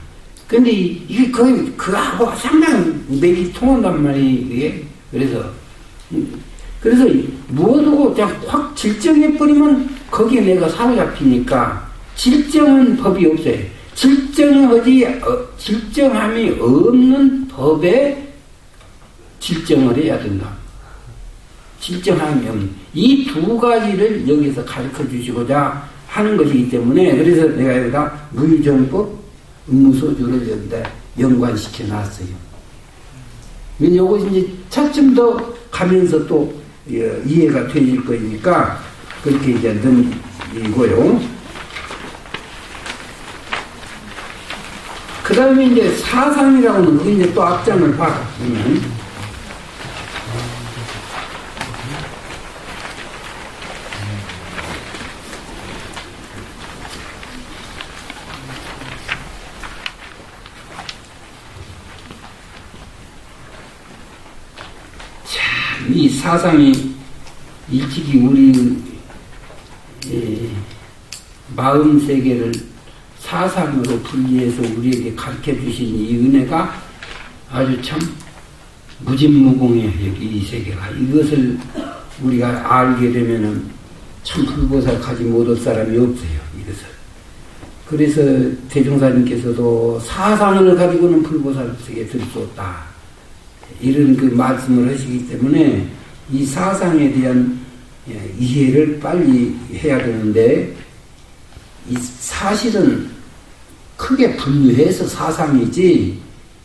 근데 이게 거의 그하고 상당히 맥이 통한단 말이에요. 그래서 무엇하고 그냥 확 질정해버리면 거기에 내가 사로잡히니까 질정한 법이 없어요. 질정함이 없는 법에 질정을 해야 된다. 질정함이 없는. 이 두 가지를 여기서 가르쳐 주시고자 하는 것이기 때문에 그래서 내가 여기다 무유정법, 의무소주를 여기다 연관시켜 놨어요. 요것이 이제 차츰 더 가면서 또 이해가 되실 거니까 그렇게 이제 넘기고요. 그 다음에 이제 사상이라고는 그 이제 또 앞장을 봐라. 이 사상이 일찍이 우리 마음 세계를 사상으로 분리해서 우리에게 가르쳐 주신 이 은혜가 아주 참 무진무공해요. 이 세계가. 이것을 우리가 알게 되면은 참 불보살 가지 못할 사람이 없어요. 이것을. 그래서 대종사님께서도 사상을 가지고는 불보살 세계에 들 수 없다. 이런 그 말씀을 하시기 때문에 이 사상에 대한 이해를 빨리 해야 되는데, 이 사실은 크게 분류해서 사상이지,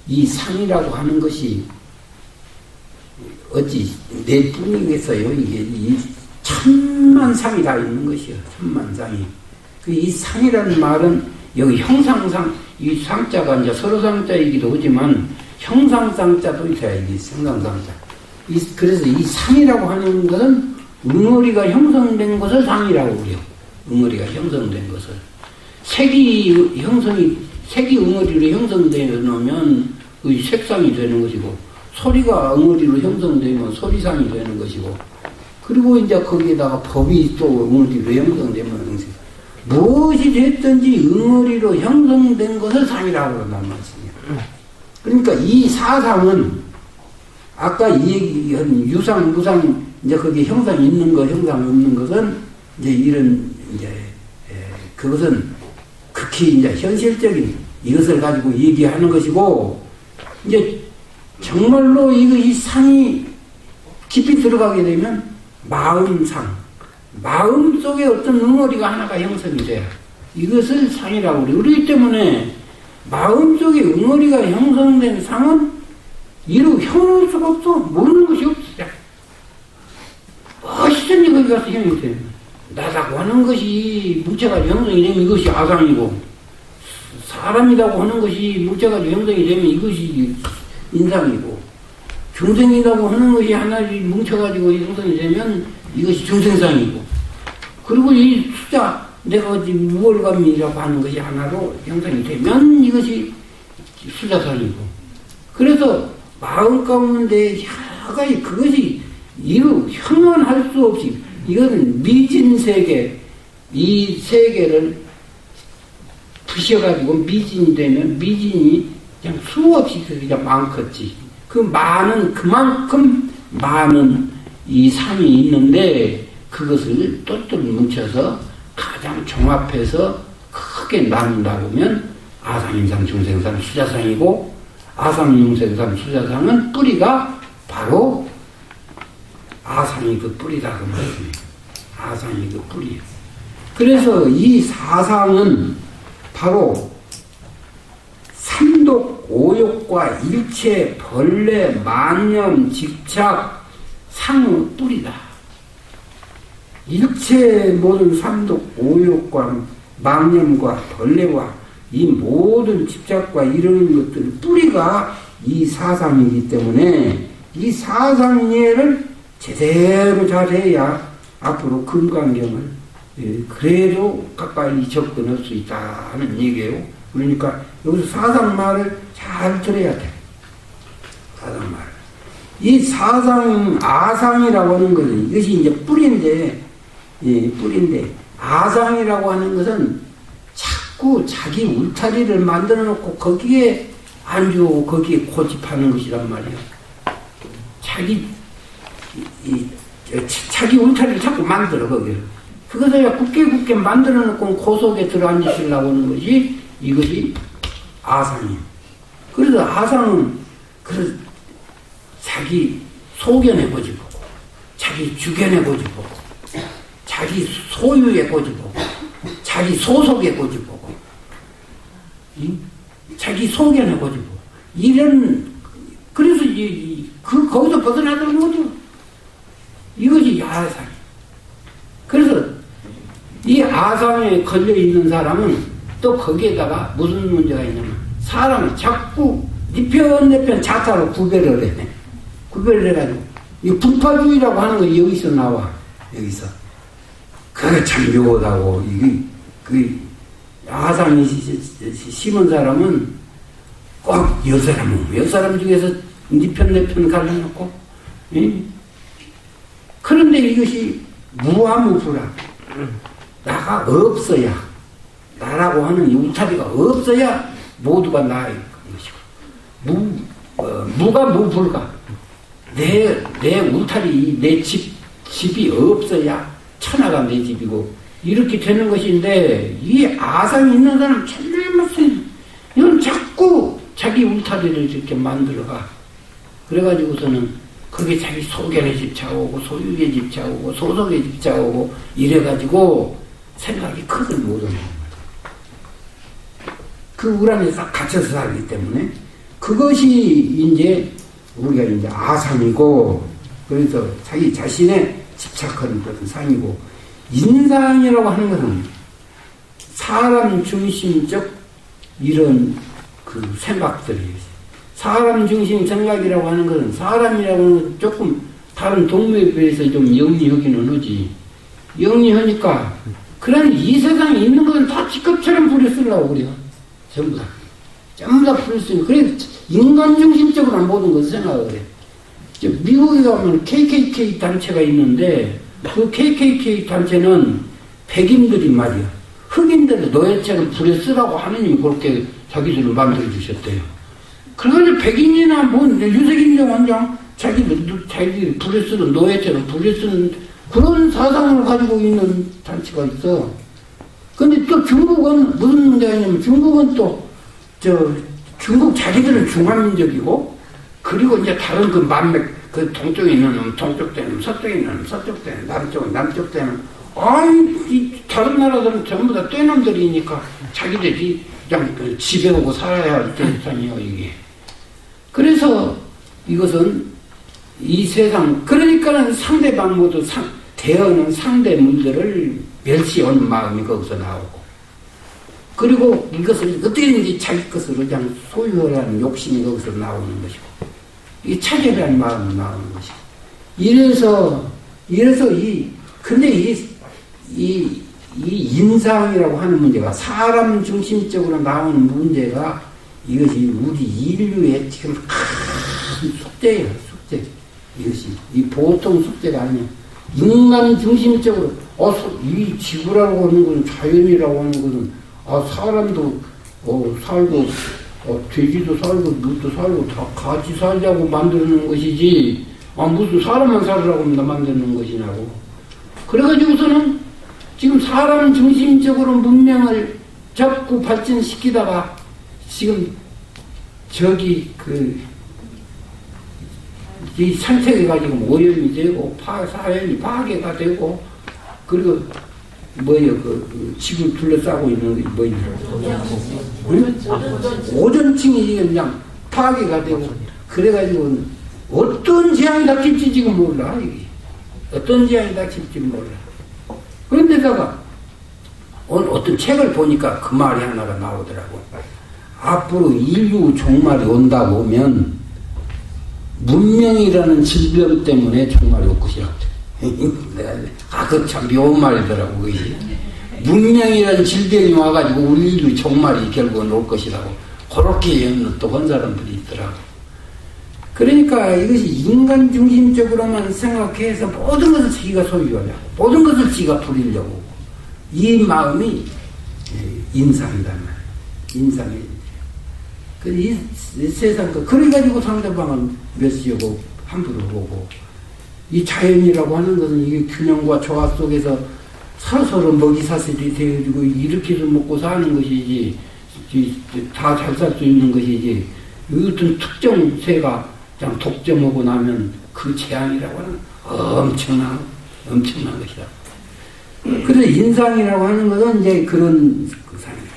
이 상이라고 하는 것이 어찌 내 뿐이겠어요. 이게 이 천만 상이 다 있는 것이요. 천만 상이. 이 상이라는 말은 여기 형상상, 이 상자가 이제 서로 상자이기도 하지만 형상상자도 있어야 이게 형상상자. 그래서 이 상이라고 하는 것은 응어리가 형성된 것을 상이라고 그래요. 응어리가 형성된 것을. 색이 응어리로 형성되어 놓으면 그 색상이 되는 것이고, 소리가 응어리로 형성되면 소리상이 되는 것이고, 그리고 이제 거기에다가 법이 또 응어리로 형성되면 무엇이 됐든지 응어리로 형성된 것을 상이라고 한다는 말씀이에요. 그러니까 이 사상은 아까 이 얘기한 유상, 무상, 이제 거기에 형상 있는 것, 형상 없는 것은 이제 이런 그것은 극히 이제 현실적인 이것을 가지고 얘기하는 것이고, 이제 정말로 이것이 상이 깊이 들어가게 되면 마음상, 마음 속에 어떤 응어리가 하나가 형성이 돼요. 이것을 상이라고 그래요. 그렇기 때문에 마음 속에 응어리가 형성된 상은 이루 형할 수가 없어. 모르는 것이 없어. 무엇이든지 거기 가서 형이 돼요. 나라고 하는 것이 뭉쳐가지고 형성이 되면 이것이 아상이고, 사람이라고 하는 것이 뭉쳐가지고 형성이 되면 이것이 인상이고, 중생이라고 하는 것이 하나씩 뭉쳐가지고 형성이 되면 이것이 중생상이고, 그리고 이 숫자, 내가 어디 무월감이라고 하는 것이 하나로 형성이 되면 이것이 숫자상이고, 그래서 마음 가운데 여러 가지 그것이 이루 형언할 수 없이, 이건 미진세계, 이 세계를 부셔가지고 미진이 되면 미진이 그냥 수없이 그냥 많겠지. 그 많은, 그만큼 많은 이 상이 있는데, 그것을 똘똘 뭉쳐서 가장 종합해서 크게 나눈다 보면 아상인상, 중생상, 수자상이고, 아상, 중생상, 수자상은 뿌리가 바로 아상이 그 뿌리다 그 말씀이에요. 아상이 그 뿌리예요. 그래서 이 사상은 바로 삼독, 오욕과 일체, 벌레, 만념, 집착, 상의 뿌리다. 일체 모든 삼독, 오욕과 만념과 벌레와 이 모든 집착과 이런 것들 뿌리가 이 사상이기 때문에 이 사상예를 제대로 잘해야 앞으로 금강경을 그래도 가까이 접근할 수 있다는 얘기예요. 그러니까 여기서 사상 말을 잘 들어야 돼. 사상 말. 이 사상, 아상이라고 하는 것은 이것이 이제 뿌리인데, 뿌리인데, 아상이라고 하는 것은 자꾸 자기 울타리를 만들어 놓고 거기에 안주하고 거기에 고집하는 것이란 말이에요. 자기 울타리를 자꾸 만들어, 거기를. 그것을 굳게 만들어 놓고 그 속에 들어 앉으시려고 하는 것이, 이것이 아상이에요. 그래서 아상은, 그래서 자기 소견에 고집하고, 자기 주견에 고집하고, 자기 소유에 고집하고, 자기 소속에 고집하고, 자기 소견에 고집하고, 그래서 거기서 벗어나는 거죠. 이것이 아상. 그래서 이 아상에 걸려있는 사람은 또 거기에다가 무슨 문제가 있냐면, 사람을 자꾸 네 편 자타로 구별을 해. 구별을 해가지고, 이 분파주의라고 하는 거 여기서 나와. 여기서. 그게 참 묘하다고. 아상이 심은 사람은 꼭 여 사람 중에서 네 편, 내 편 갈라놓고, 그런데 이것이 무아무불아. 나가 없어야, 나라고 하는 이 울타리가 없어야 모두가 나의 것이고, 무가 무불가. 내 울타리, 내 집이 없어야 천하가 내 집이고, 이렇게 되는 것인데, 이 아상이 있는 사람 정말 못생. 이건 자꾸 자기 울타리를 이렇게 만들어가. 그래가지고서는 그게 자기 소견에 집착하고, 소유에 집착하고, 소속에 집착하고, 이래가지고 생각이 크게 못 오는 거예요. 그 우란에 싹 갇혀서 살기 때문에 그것이 이제 우리가 이제 아상이고, 그래서 자기 자신의 집착하는 것은 상이고, 인상이라고 하는 것은 사람 중심적 이런 그 생각들이에요. 사람 중심 생각이라고 하는 것은 사람이라고 하는 것은 조금 다른 동물에 비해서 좀 영리하기는 하지. 영리하니까 그런 이 세상에 있는 것은 다 직급처럼 부려쓰려고 그래요. 전부 다. 전부 다 부려쓰니. 그래 인간 중심적으로 모든 것을 생각을 해. 미국에 가면 KKK 단체가 있는데 그 KKK 단체는 백인들이 말이야. 흑인들을 노예처럼 부려쓰라고 하느님이 그렇게 자기들을 만들어주셨대요. 그래가지고 백인이나 뭐 유색인종 원장 자기들이 부려쓰는 노예처럼 부려쓰는 그런 사상을 가지고 있는 단체가 있어. 근데 또 중국은 무슨 문제가 있냐면 중국은 또 중국 자기들은 중화민족이고 그리고 이제 다른 그 만맥 그 동쪽에 있는 놈 동쪽 되는 서쪽에 있는 놈 서쪽 되는 남쪽 되는 이 다른 나라들은 전부 다 떼놈들이니까 자기들이 그냥 집에 오고 살아야 할 세상이에요 이게. 그래서 이것은 이 세상 그러니까는 상대방 모두 대하는 상대물들을 멸시하는 마음이 거기서 나오고 그리고 이것을 어떻게든지 자기 것으로 그냥 소유하라는 욕심이 거기서 나오는 것이고 이 차별이라는 마음이 나오는 것이고 이래서 근데 이 인상이라고 하는 문제가 사람 중심적으로 나오는 문제가 이것이 우리 인류의 지금 큰 숙제예요, 숙제. 이것이 이 보통 숙제가 아니에요. 인간 중심적으로 이 지구라고 하는 것은 자연이라고 하는 것은 사람도 살고 돼지도 살고 물도 살고 다 같이 살자고 만드는 것이지 무슨 사람만 살으라고 만드는 것이냐고. 그래가지고서는 지금 사람 중심적으로 문명을 자꾸 발전시키다가 지금 이 상태가 지금 오염이 되고 사연이 파괴가 되고 그리고 지구 둘러싸고 있는 오존층이 지금 그냥 파괴가 되고 그래가지고 어떤 재앙이 닥칠지 지금 몰라 이게 어떤 재앙이 닥칠지 몰라. 그런데다가 어떤 책을 보니까 그 말이 하나가 나오더라고. 앞으로 인류 종말이 온다 보면 문명이라는 질병 때문에 종말이 올 것이라고. 그거 참 묘한 말이더라고. 그것이. 문명이라는 질병이 와가지고 우리 인류 종말이 결국은 올 것이라고. 그렇게 또 한 사람들이 있더라고. 그러니까 이것이 인간 중심적으로만 생각해서 모든 것을 자기가 소유하려고, 모든 것을 지가 부리려고. 이 마음이 인상이란 말이에요. 인상이. 이 세상, 그래가지고 상대방은 멸시하고 함부로 보고, 이 자연이라고 하는 것은 이게 균형과 조화 속에서 서로 먹이사슬이 되어지고 이렇게 해서 먹고 사는 것이지, 다 잘 살 수 있는 것이지, 어떤 특정 새가 그냥 독점하고 나면 그 재앙이라고 하는 엄청난 것이다. 그래서 인상이라고 하는 것은 이제 그런 상이다.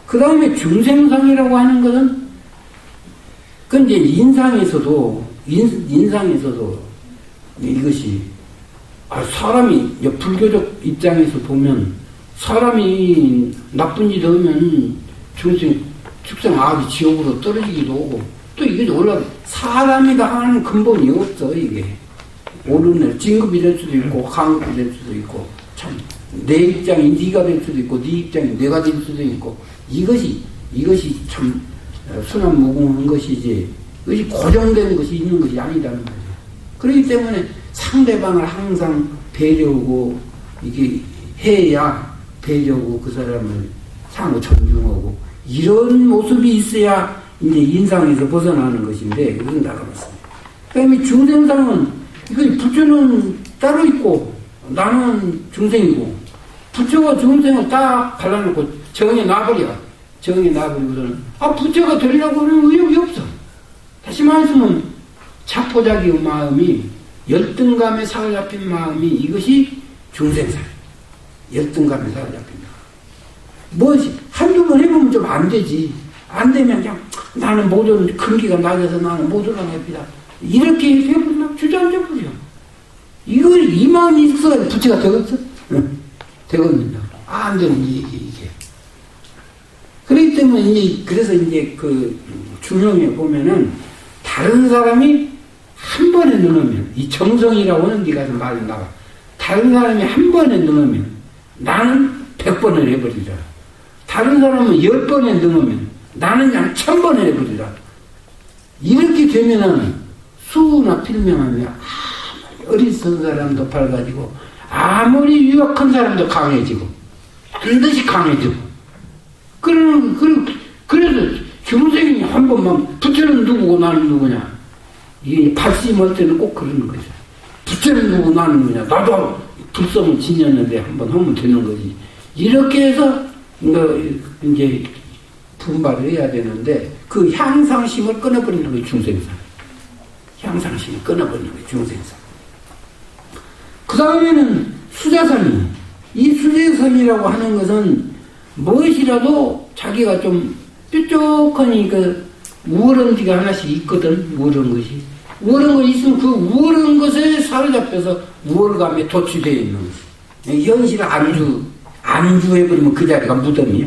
그 다음에 중생상이라고 하는 것은 그 이제 인상에서도 이것이 사람이 불교적 입장에서 보면 사람이 나쁜 짓 하면 축생 악이 지옥으로 떨어지기도 하고 또 이게 원래 사람이 당하는 근본이 없어 이게 옳은 진급이 될 수도 있고 하급이 될 수도 있고 참 내 입장이 네가 될 수도 있고 네 입장이 내가 될 수도 있고 이것이 참 순환무궁한 것이지 이것이 고정된 것이 있는 것이 아니다는 거죠. 그렇기 때문에 상대방을 항상 배려하고 이게 해야 배려하고 그 사람을 상호 존중하고 이런 모습이 있어야 이제 인상에서 벗어나는 것인데 그건 나가봤습니다. 그다음에 중생상은 이거 부처는 따로 있고 나는 중생이고 부처가 중생을 딱 갈라놓고 정에 놔버려. 정에 놔버리고서는 부처가 되려고 하는 의욕이 없어. 다시 말하면 자포자기의 마음이 열등감에 사로잡힌 마음이 이것이 중생상. 열등감에 사로잡힌다. 뭐지? 한두 번 해보면 좀 안 되지. 안 되면 그냥 나는 모든 근기가 낮아서 나는 못 올라갑니다. 이렇게 해버리면 주저앉아버려. 이 마음이 있어야 부처가 되겠어? 응. 되거든요. 안 되는 이게. 그렇기 때문에 이제, 그래서 이제 그 중용에 보면은 다른 사람이 한 번에 넣으면, 이 정성이라고 하는 데 가서 말이 나와. 다른 사람이 한 번에 넣으면 나는 100번을 해버리라. 다른 사람은 10번에 넣으면 나는 그냥 1000번을 해버리라. 이렇게 되면은 수나 필명하면 어리석은 사람도 밝아지고 아무리 유약한 사람도 강해지고 반드시 강해지고 그래서 중생이 한 번만 부처는 누구고 나는 누구냐 이게 발심할 때는 꼭 그러는 거죠. 부처는 누구고 나는 누구냐 나도 불성을 지녔는데 한번 하면 되는 거지. 이렇게 해서 이제 분발을 해야 되는데 그 향상심을 끊어버리는 게 중생상. 향상심을 끊어버리는 게 중생상. 그 다음에는 수자삼이. 이 수자삼이라고 하는 것은 무엇이라도 자기가 좀 뾰족하니 그 우월한 지가 하나씩 있거든. 우월한 것이. 우월한 것이 있으면 그 우월한 것에 사로잡혀서 우월감에 도취되어 있는 것이. 현실 안주해버리면 그 자리가 무덤이야.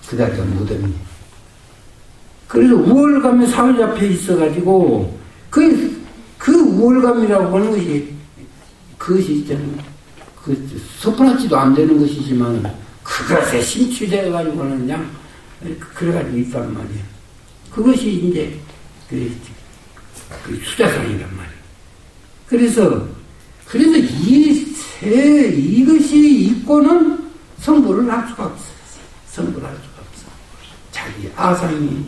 그 자리가 무덤이야. 그래서 우월감에 사로잡혀 있어가지고 그 우월감이라고 하는 것이 그것이 있잖아요. 섭분하지도 안 되는 것이지만 그것에 심취되어가지고는 그냥 그래가지고 있단 말이에요. 그것이 이제 그 수자상이란 말이에요. 그래서 이것이 있고는 성불을 할 수가 없어. 성불을 할 수가 없어. 자기 아상이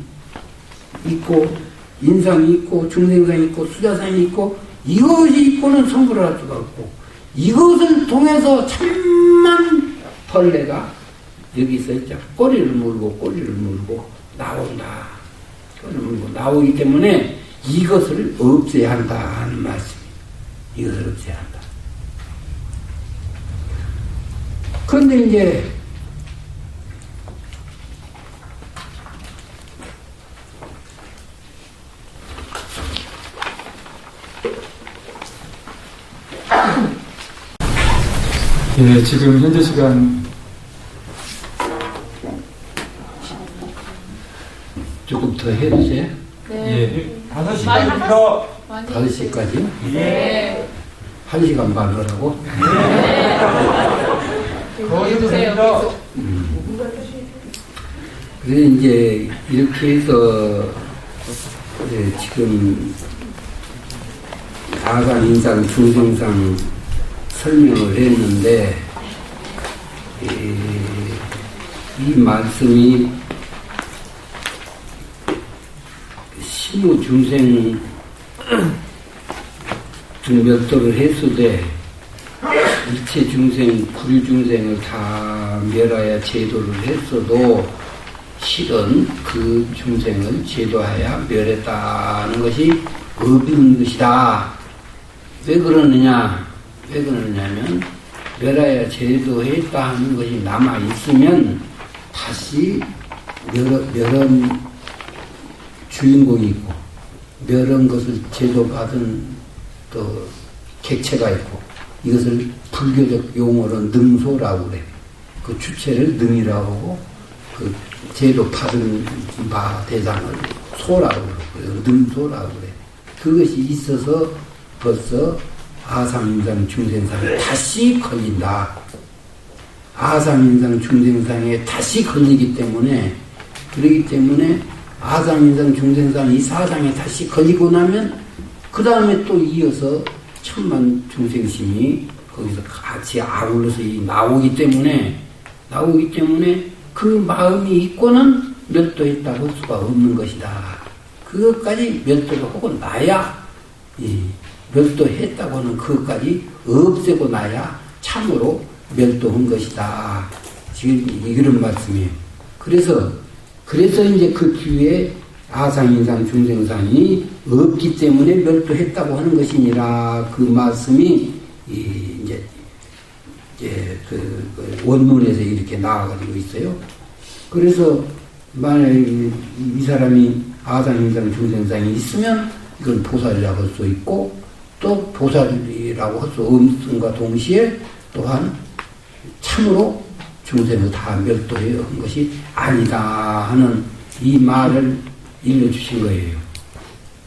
있고 인상이 있고 중생상이 있고 수자상이 있고 이것이 있고는 성불을 할 수가 없고 이것을 통해서 천만 벌레가 여기서 있죠. 꼬리를 물고 나온다. 꼬리를 물고 나오기 때문에 이것을 없애야 한다는 말씀이에요. 이것을 없애야 한다. 그런데 이제 예, 지금 현재 시간 조금 더 해주세요. 예, 5시간부터 5시까지? 네. 1시간 반 하라고? 해주세요. 그래서 이제 이렇게 해서 지금 아간 인상 중생상 설명을 했는데 이 말씀이 심우중생 중멸도를 했으되 일체 중생, 구류중생을 다 멸하여 제도를 했어도 실은 그 중생을 제도하여 멸했다는 것이 없는 것이다. 왜 그러느냐면 멸하여 제도했다 하는 것이 남아있으면 다시 멸한 주인공이 있고 멸한 것을 제도받은 또 객체가 있고 이것을 불교적 용어로 능소라고 그래. 그 주체를 능이라고 하고 그 제도받은 바 대상을 소라고 그러고 능소라고 그래. 그것이 있어서 벌써 아상인상 중생상에 다시 걸린다. 아상인상 중생상에 다시 걸리기 때문에 그러기 때문에 아상인상 중생상 이 사상에 다시 걸리고 나면 그 다음에 또 이어서 수천만 중생심이 거기서 같이 아울러서 나오기 때문에 그 마음이 있고는 멸도했다고 할 수가 없는 것이다. 그것까지 멸도를 하고 나야, 멸도했다고 하는 그것까지 없애고 나야 참으로 멸도한 것이다. 지금 이런 말씀이에요. 그래서 이제 그 뒤에 아상인상 중생상이 없기 때문에 멸도했다고 하는 것이니라. 그 말씀이 이제 그 원문에서 이렇게 나와가지고 있어요. 그래서 만약 이 사람이 아상인상 중생상이 있으면 이건 보살이라고 할 수 있고, 또 보살이라고 할 수 없음과 동시에 또한 참으로 중생을 다 멸도해 한 것이 아니다 하는 이 말을 일러주신 거예요.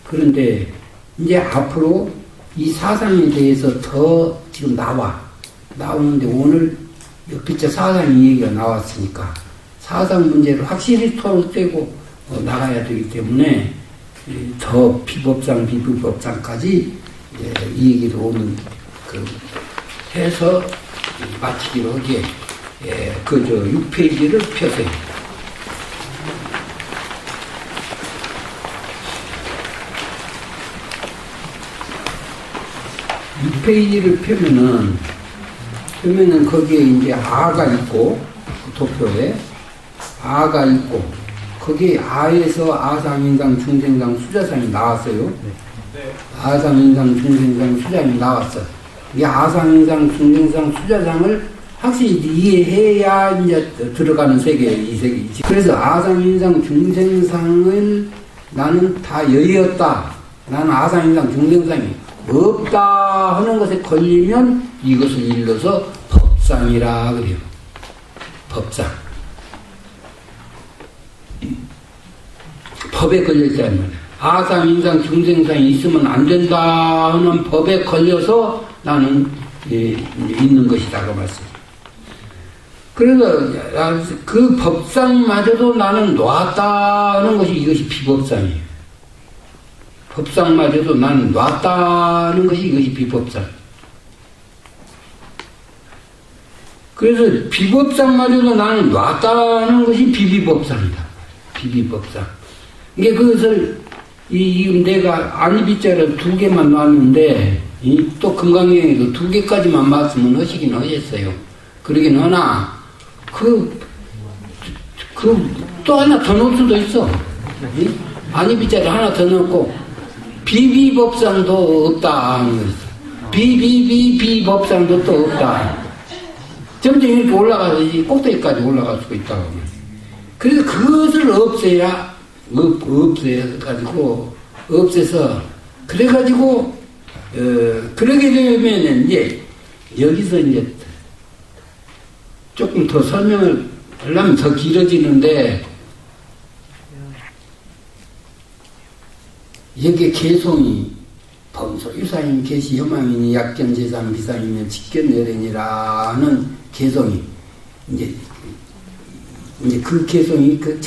그런데 이제 앞으로 이 사상에 대해서 더 지금 나오는데 오늘 pit자 사상 얘기가 나왔으니까 사상 문제를 확실히 토론되고 나가야 되기 때문에 더 비법상 비법상까지 이 얘기를 오늘 해서 마치기로 하기에 6페이지를 펴세요. 6페이지를 펴면은 거기에 이제 아가 있고, 도표에 아가 있고, 거기에 아에서 아상인상, 중생상, 수자상이 나왔어요. 아상인상, 중생상, 수자상이 나왔어. 이 아상인상, 중생상, 수자상을 확실히 이해해야 이제 들어가는 세계예요, 이 세계이지. 그래서 아상인상, 중생상을 나는 다 여의었다. 나는 아상인상, 중생상이 없다 하는 것에 걸리면 이것을 일러서 법상이라 그래요. 법상. 법에 걸려있다는 말이에요. 아상인상, 중생상이 있으면 안 된다 하는 법에 걸려서 나는 있는 것이다 그 말씀. 그래서 그 법상마저도 나는 놨다 하는 것이 이것이 비법상이에요. 법상마저도 나는 놨다는 것이 이것이 비법상. 그래서 비법상마저도 나는 놨다는 것이 비비법상이다. 비비법상. 이게 그것을 내가 안이비자를 2개만 놨는데 또 금강경에도 2개까지만 말씀은 하시긴 하셨어요. 그러긴 하나 또 하나 더 넣을 수도 있어. 안이비자를 하나 더 넣고 비비법상도 없다 하는 거 있어. 비법상도 또 없다. 점점 이렇게 올라가서 꼭대기까지 올라갈 수가 있다고. 그래서 그것을 없애서 그래가지고 그러게 되면 이제 여기서 이제 조금 더 설명을 하려면 더 길어지는데 여기에 개송이 범소유사인 개시 혐왕이니 약견재상 비상이면 직견내련이라 하는 개송이 이제 그 개송이 그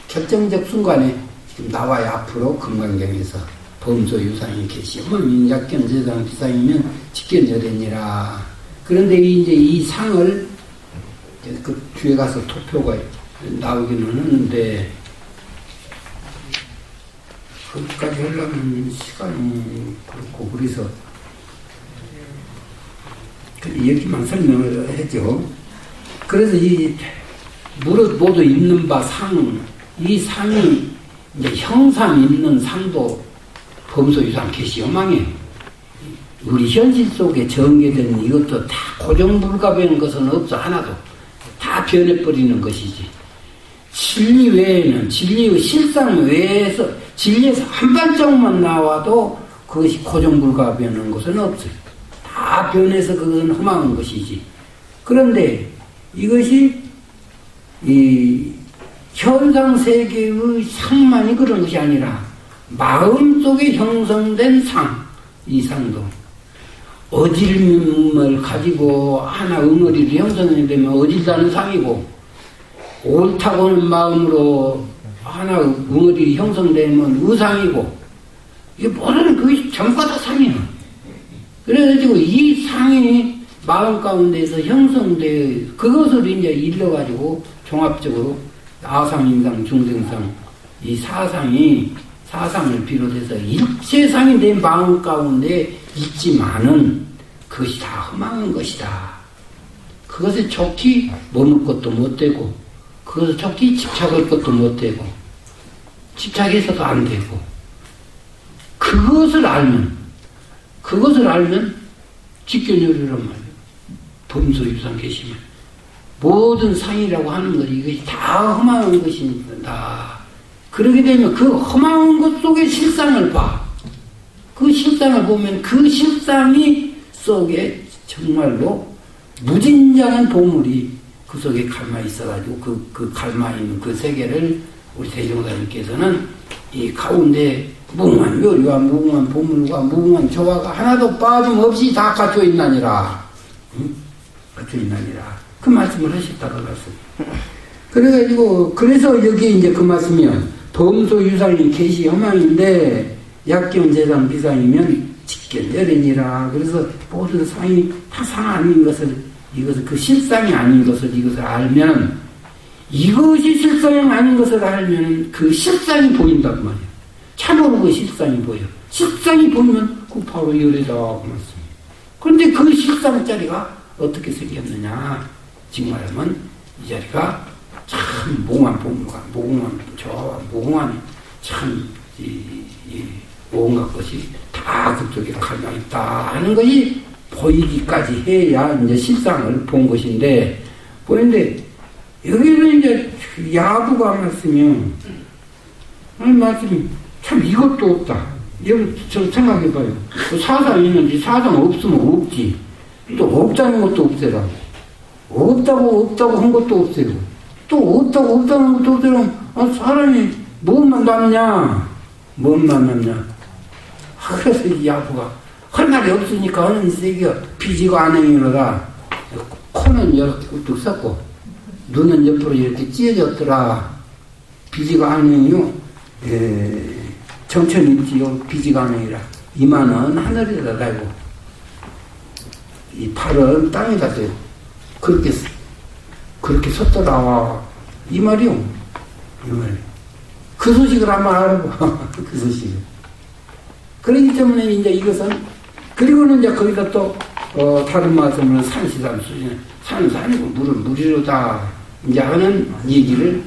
결정적 순간에 지금 나와요. 앞으로 금강경에서 범소유사인 개시 혐왕이니 약견재상 비상이면 직견내련이라. 그런데 이제 이 상을 그 뒤에 가서 토표가 나오기는 하는데 거기까지 하려면 시간이 그렇고 그래서 여기만 설명을 했죠. 그래서 이 무릇 모두 있는 바 상, 이 상이 이제 형상 있는 상도 범소유상 개시혐왕이에요. 우리 현실 속에 전개된 이것도 다 고정불가변한 것은 없어. 하나도 다 변해버리는 것이지. 진리 외에는 진리의 실상 외에서 진리에서 한 발짝만 나와도 그것이 고정불가변한 것은 없어요. 다 변해서 그건 험한 것이지. 그런데 이것이 이 현상세계의 상만이 그런 것이 아니라 마음속에 형성된 상, 이 상도 어질림을 가지고 하나 응어리를 형성하게 되면 어질다는 상이고, 옳다고 하는 마음으로 하나 응어리 형성되면 의상이고, 이게 모든 그게 전부 다 상이야. 그래가지고 이 상이 마음 가운데서 형성되어 그것을 이제 일러가지고 종합적으로 아상임상 중생상 이 사상을 비롯해서 일체상이 내 마음 가운데 있지만은 그것이 다 험한 것이다. 그것에 좋게 머물 것도 못되고 그것에 좋게 집착할 것도 못되고 집착해서도 안 되고 그것을 알면 직견요리란 말이에요. 범소유상 계시면 모든 상이라고 하는 것이 이것이 다 험한 것입니다. 그러게 되면 그 험한 것 속에 실상을 봐. 그 실상을 보면 그 실상이 속에 정말로 무진장한 보물이 그 속에 갈마 있어가지고 그 갈마 있는 그 세계를 우리 대종사님께서는 이 가운데 무궁한 요리와 무궁한 보물과 무궁한 조화가 하나도 빠짐없이 다 갖춰 있나니라. 갖춰 있나니라. 그 말씀을 하셨다고 말씀. 그래가지고 그래서 여기 이제 그 말씀이요. 범소유상이 계시 험한인데 약경 재상 비상이면 직견열이니라. 그래서 모든 상이 다 상 아닌 것을 이것을 그 실상이 아닌 것을 이것을 알면 이것이 실상이 아닌 것을 알면 그 실상이 보인단 말이에요. 참으로 그 실상이 보여. 실상이 보이면 그 바로 열이다 그 말씀이에요. 그런데 그 실상자리가 어떻게 생겼느냐? 지금 말하면 이 자리가 참 무궁한 보물과 무궁한 저와 무궁한 참 온갖 것이 다 그쪽에 갈려 있다 하는 것이 보이기까지 해야 이제 실상을 본 것인데 보이는데 여기는 이제 야부가 말씀이요. 말씀이 참 이것도 없다. 여러분 저 생각해봐요. 사상이 있는지 사상 없으면 없지. 또 없다는 것도 없애라. 없다고 한 것도 없애고 또 없다는 것도 없애라. 사람이 뭔만 남냐? 뭔만 남냐? 그래서 이 야부가 할 말이 없으니까 하는 세계가 비지가 안행이로다. 코는 이렇게 우뚝 섰고 눈은 옆으로 이렇게 찢어졌더라. 비지가 안행이요. 정천이 있지요. 비지가 안행이라. 이마는 하늘에다 달고 이 팔은 땅에다 대고 그렇게 섰더라. 이 말이요. 이 말. 그 소식을 아마 알아봐. 그 소식을. 그렇기 때문에 이제 이것은 그리고는 이제 거기다 또 다른 말씀을 산시산 수준 산은 산이고 물은 물이로다 이제 하는 얘기를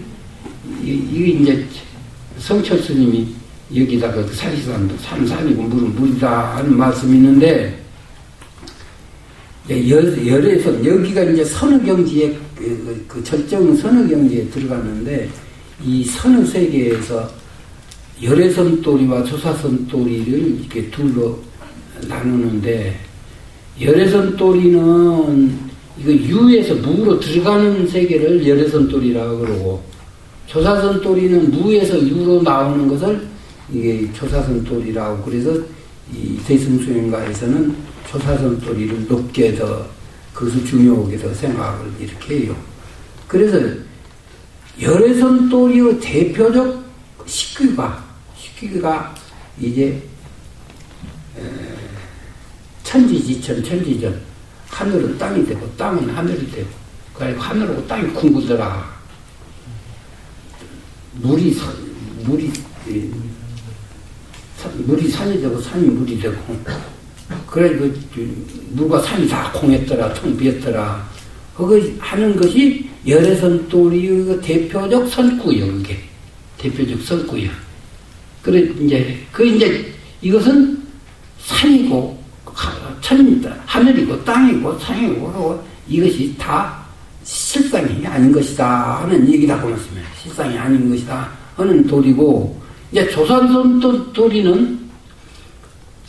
이게 이제 성철 스님이 여기다가 그 산시산도 산은 산이고 물은 물이다 하는 말씀이 있는데 열에서 여기가 이제 선의경지에 그 절정 선의경지에 들어갔는데 이 선의 세계에서 열애선도리와 조사선도리를 이렇게 둘로 나누는데 열애선도리는 이거 유에서 무로 들어가는 세계를 열애선도리라고 그러고 조사선도리는 무에서 유로 나오는 것을 이게 조사선도리라고 그래서 이 대승수행가에서는 조사선도리를 높게 더 그것을 중요하게 더 생각을 이렇게 해요. 그래서 열애선도리의 대표적 식기가 이제 천지지천 천지전 하늘은 땅이 되고 땅은 하늘이 되고 그러니까 하늘하고 땅이 쿵구더라. 물이 산이 되고 산이 물이 되고 그래 그 물과 산이 다 공했더라. 텅 비었더라. 그거 하는 것이 열애선도리의 대표적 선구요. 그게 대표적 선구요. 그래 이제 이것은 산이고 천입니다. 하늘이고 땅이고 상이고 이것이 다 실상이 아닌 것이다 하는 얘기다 그 말씀이에요. 실상이 아닌 것이다 하는 도리고 이제 조사선 도리는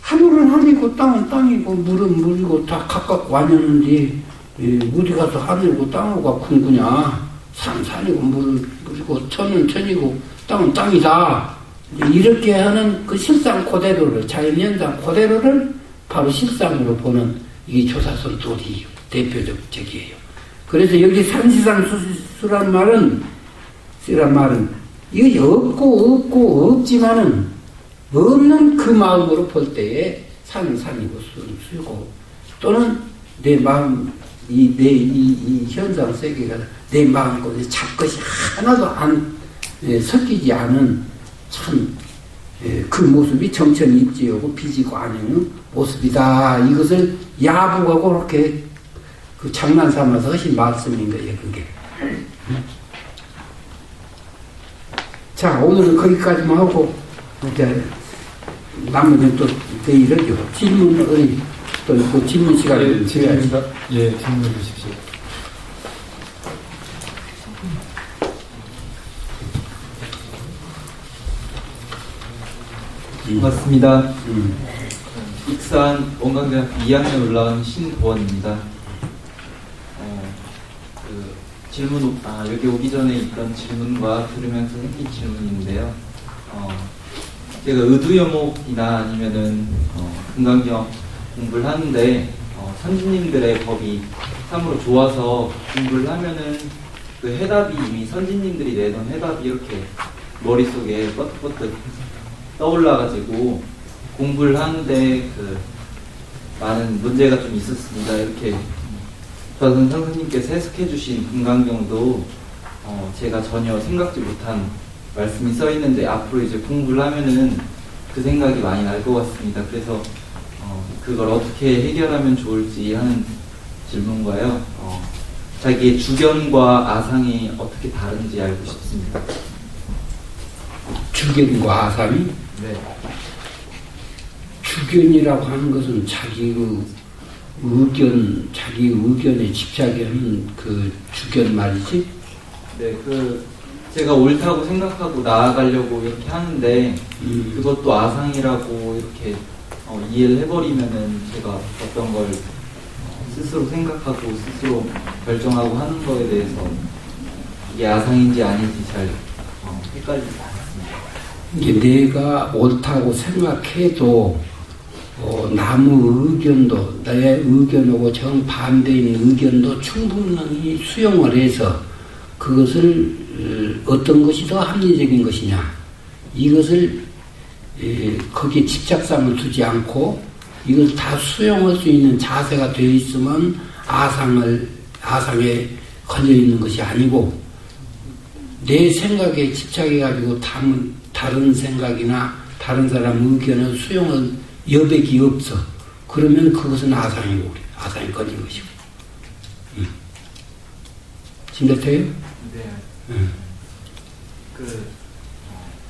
하늘은 하늘이고 땅은 땅이고 물은 물이고 다 각각 완전한데 물이 가서 하늘이고 땅이고 궁구냐? 산이고 물이고 천은 천이고 땅은 땅이다. 이렇게 하는 그 실상 그대로를 자연현상 그대로를 바로 실상으로 보는 이게 조사선 도리 대표적 적이에요. 그래서 여기 산시상수란 말은 이거 없지만은 없는 그 마음으로 볼 때에 산은 산이고 수는 수고 또는 내 마음 이 현상 세계가 내 마음과 잡것이 하나도 안 섞이지 않은 참 그 모습이 정천이 입지하고 비지고 아니는 모습이다. 이것을 야부하고 그렇게 그 장난 삼아서 하신 말씀인 거예요, 그게. 자, 오늘은 거기까지만 하고, 이제, 나머지는 또 내일은요. 질문은, 또 그 질문 시간을 드려야지. 질문 주십시오. 반갑습니다. 익산 원광대학교 2학년 올라간 신도원입니다. 여기 오기 전에 있던 질문과 들으면서 생긴 질문인데요. 제가 의두여목이나 아니면은 금강경 공부를 하는데 선진님들의 법이 참으로 좋아서 공부를 하면은 그 해답이 이미 선진님들이 내던 해답이 이렇게 머릿속에 뻗뜩 떠올라가지고 공부를 하는데 그 많은 문제가 좀 있었습니다. 이렇게 저는 선생님께서 해석해 주신 금강경도 제가 전혀 생각지 못한 말씀이 써 있는데 앞으로 이제 공부를 하면은 그 생각이 많이 날 것 같습니다. 그래서 그걸 어떻게 해결하면 좋을지 하는 질문과요. 자기의 주견과 아상이 어떻게 다른지 알고 싶습니다. 주견과 아상이? 네. 주견이라고 하는 것은 자기 의견에 집착하는 그 주견 말이지? 네, 제가 옳다고 생각하고 나아가려고 이렇게 하는데, 그것도 아상이라고 이렇게 이해를 해버리면은 제가 어떤 걸 스스로 생각하고 스스로 결정하고 하는 거에 대해서 이게 아상인지 아닌지 잘 헷갈리지 않았습니다. 이게 내가 옳다고 생각해도 남의 의견도 나의 의견하고 정반대인 의견도 충분히 수용을 해서 그것을 어떤 것이 더 합리적인 것이냐 이것을 거기에 집착성을 두지 않고 이걸 다 수용할 수 있는 자세가 되어 있으면 아상에 걸려 있는 것이 아니고 내 생각에 집착해가지고 다른 생각이나 다른 사람 의견을 수용할 여백이 없어. 그러면 그것은 아상이고 아상이 걸린 것이고. 진짜돼요? 네.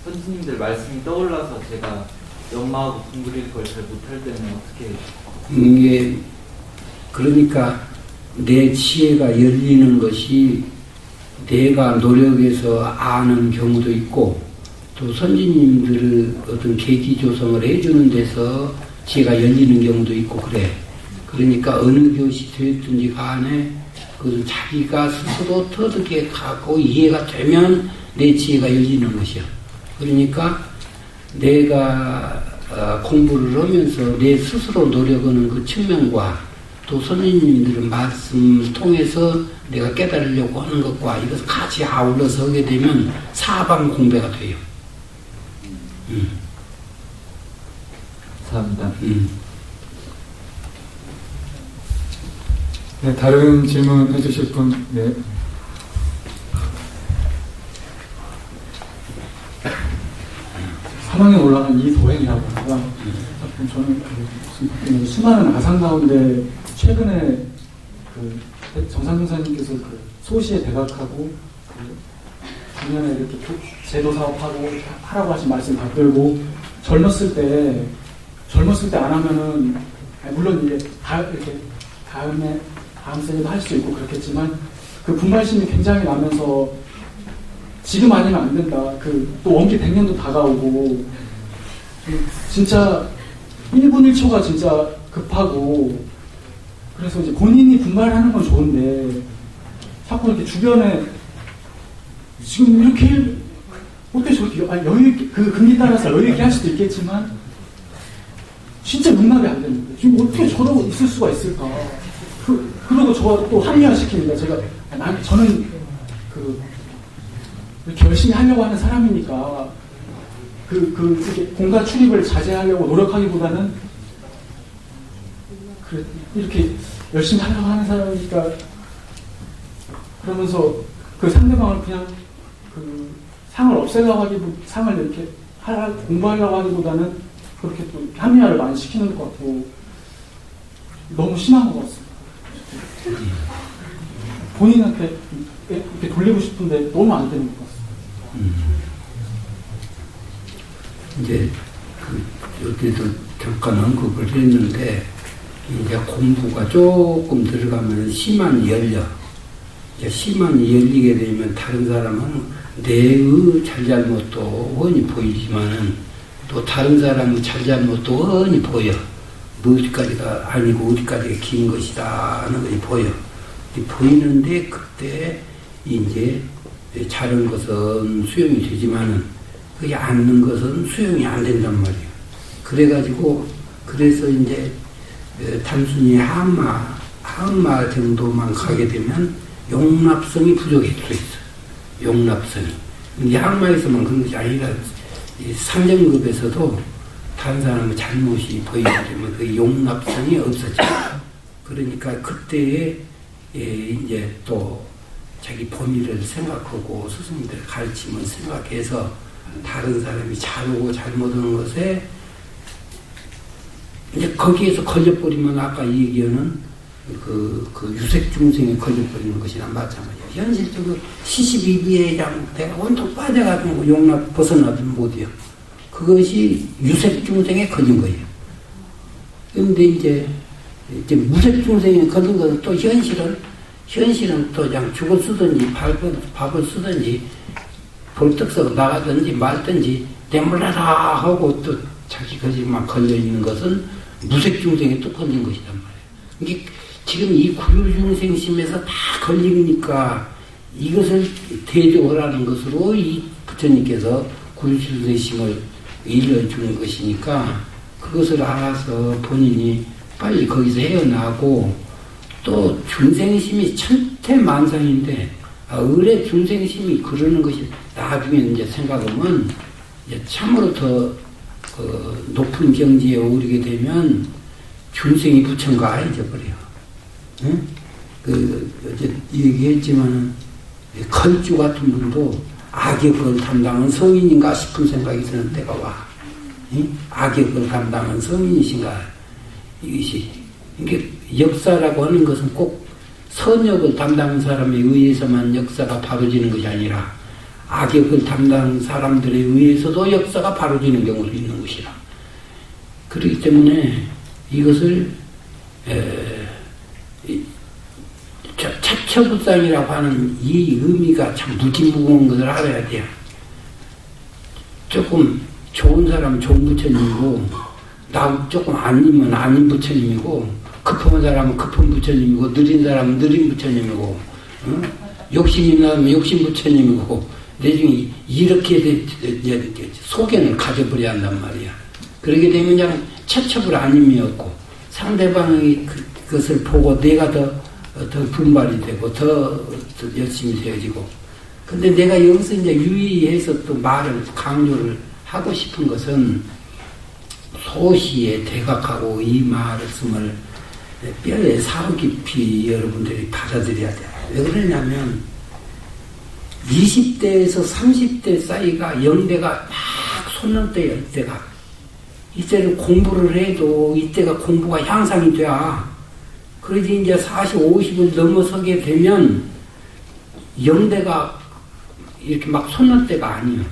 선생님들 말씀이 떠올라서 제가 연마하고 공부를 걸 잘 못할 때는 어떻게 이게 그러니까 내 지혜가 열리는 것이 내가 노력해서 아는 경우도 있고 또 선진님들의 어떤 계기 조성을 해주는 데서 지혜가 열리는 경우도 있고 그래. 그러니까 어느 교시 되었든지 간에 그것은 자기가 스스로 터득해 가고 이해가 되면 내 지혜가 열리는 것이야. 그러니까 내가 공부를 하면서 내 스스로 노력하는 그 측면과 또 선생님들의 말씀을 통해서 내가 깨달으려고 하는 것과 이것을 같이 아울러서 하게 되면 사방 공배가 돼요. 감사합니다. 네, 다른 질문 해주실 분, 네. 사방에 올라간 이 도행이라고 하다가 저는 무슨 수많은 아상 가운데 최근에 정상 선생님께서 소시에 대각하고 작년에 이렇게 제도 사업하고 하라고 하신 말씀 받들고 젊었을 때 안 하면은 물론 이제 이렇게 다음 세대도 할 수 있고 그렇겠지만 그 분발심이 굉장히 나면서 지금 아니면 안 된다. 또 원기 100년도 다가오고 진짜 1분 1초가 진짜 급하고 그래서 이제 본인이 분발하는 건 좋은데 자꾸 이렇게 주변에 지금 이렇게 어떻게 저렇게 여유있게 그 금기 따라서 여유있게 할 수도 있겠지만 진짜 용납이 안 되는 거예요. 지금 어떻게 저러고 있을 수가 있을까. 그러고 저 또 합리화시킵니다. 저는 이렇게 열심히 하려고 하는 사람이니까 이렇게 공간 출입을 자제하려고 노력하기보다는 그래, 이렇게 열심히 하려고 하는 사람이니까 그러면서 그 상대방을 그냥 그 상을 없애려고 하기보다 상을 이렇게 공부하려고 하기보다는 그렇게 또 합리화를 많이 시키는 것 같고 너무 심한 것 같습니다. 본인한테 이렇게 돌리고 싶은데 너무 안 되는 것 같습니다. 이제 어디도 잠깐 언급을 했는데 이제 공부가 조금 들어가면 심한이 열려. 이제 심한이 열리게 되면 다른 사람은 내의 잘잘못도 훤히 보이지만은 또 다른 사람의 잘잘못도 훤히 보여. 어디까지가 아니고 어디까지가 긴 것이다 하는 것이 보여. 보이는데 그때 이제 자른 것은 수용이 되지만은 그게 않는 것은 수용이 안 된단 말이에요. 그래가지고 그래서 이제 단순히 한마 정도만 가게 되면 용납성이 부족할 수 있어. 용납성이. 근데 한마에서만 그런 것이 아니라 상정급에서도 다른 사람의 잘못이 보이게 되면 그 용납성이 없어져. 그러니까 그때에 이제 또 자기 본의를 생각하고 스승님들의 가르침을 생각해서 다른 사람이 잘하고 잘못하는 것에 이제 거기에서 걸려버리면 아까 이 얘기하는 그 유색중생에 걸려버리는 것이나 마찬가지예요. 현실적으로 시시비비에 그냥 내가 온통 빠져가지고 용납 벗어나지 못해요. 그것이 유색중생에 걸린 거예요. 그런데 이제 무색중생에 걸린 것은 또 현실은 또 그냥 죽을 쓰든지 밥을 쓰든지 벌떡서 나가든지 말든지 내몰라라 하고 또 자기 거짓만 걸려있는 것은 무색중생에 또 걸린 것이단 말이에요. 이게 지금 이 구유중생심에서 다 걸리니까 이것을 대조하라는 것으로 이 부처님께서 구유중생심을 일러주는 것이니까 그것을 알아서 본인이 빨리 거기서 헤어나고 또 중생심이 천태만상인데 의뢰 중생심이 그러는 것이 나중에 이제 생각하면 이제 참으로 더 높은 경지에 오르게 되면 중생이 부처가 아니져 버려요. 응? 어제 얘기했지만은 걸주 같은 분도 악역을 담당한 성인인가 싶은 생각이 드는 때가 와. 응? 악역을 담당한 성인이신가 이것이 이게 역사라고 하는 것은 꼭 선역을 담당한 사람에 의해서만 역사가 바로지는 것이 아니라 악역을 담당한 사람들에 의해서도 역사가 바로지는 경우도 있는 것이라. 그렇기 때문에 이것을 차처불상이라고 하는 이 의미가 참 무지무거운 것을 알아야 돼요. 조금 좋은 사람 좋은 부처님이고 나 조금 아니면 아닌 부처님이고 급한 사람은 급한 부처님이고 느린 사람은 느린 부처님이고 욕심이 나면 욕심 부처님이고 나중에 이렇게 소견을 가져버려야 한단 말이야. 그러게 되면 그냥 채첩을 아님이었고 상대방의 그것을 보고 내가 더 분발이 되고 더 열심히 되어지고. 근데 내가 여기서 이제 유의해서 또 말을 강조를 하고 싶은 것은 소시에 대각하고 이 말씀을 뼈에 사로 깊이 여러분들이 받아들여야 돼요. 왜 그러냐면 20대에서 30대 사이가 영대가 막 솟는 때예요. 이때는 공부를 해도 이때가 공부가 향상이 돼야. 그러지 이제 40, 50을 넘어서게 되면 영대가 이렇게 막 솟는 때가 아니에요.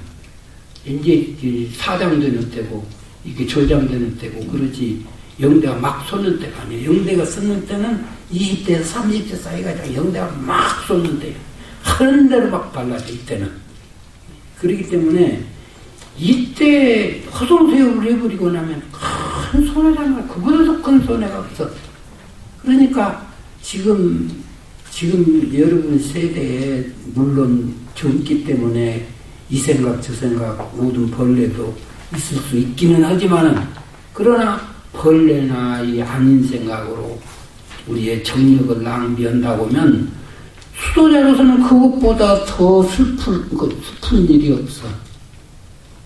이제 사장되는 때고 이게 조장되는 때고 그러지 영대가 막 솟는 때가 아니에요. 영대가 솟는 때는 20대에서 30대 사이가 영대가 막 솟는 때예요. 하는 대로 막 발라져 이때는. 그렇기 때문에 이때 허송세월을 해버리고 나면 큰 손해잖아. 그보다 더 큰 손해가 없어. 그러니까 지금 여러분 세대에 물론 젊기 때문에 이 생각 저 생각 모든 벌레도 있을 수 있기는 하지만은 그러나 벌레나 이 아닌 생각으로 우리의 정력을 낭비한다고 하면 수도자로서는 그것보다 더 슬픈 일이 없어.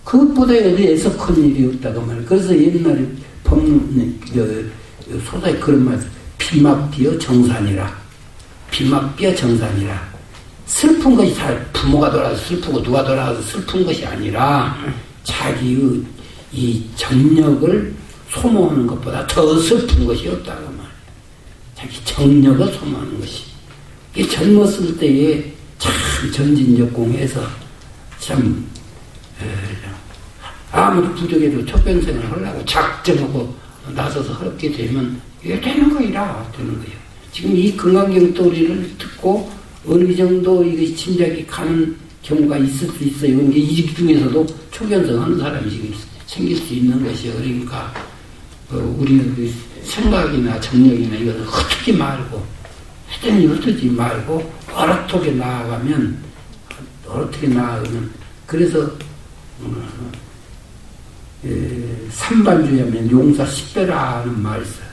그것보다 어디에서 큰 일이 없다고 말이야. 그래서 옛날에 소사에 그런 말, 비막비어 정산이라. 비막비어 정산이라. 슬픈 것이 잘 부모가 돌아가서 슬프고 누가 돌아가서 슬픈 것이 아니라 자기의 이 정력을 소모하는 것보다 더 슬픈 것이 없다고 말이에요. 자기 정력을 소모하는 것이. 이게 젊었을 때에 참 전진적공해서 참 아무리 부족해도 촉변생을 하려고 작정하고 나서서 하게 되면 이게 되는 거이라 되는 거예요. 지금 이 건강경도리를 듣고 어느 정도 이게 짐작이 가는 경우가 있을 수 있어요. 이 중에서도 초견성 하는 사람이 지금 생길 수 있는 것이요. 그러니까 우리 생각이나 정력이나 이것을 흩지 말고 하여튼 흩지 말고 어떻게 나아가면 그래서 삼반주의하면 용사 10배라는 말이 있어요.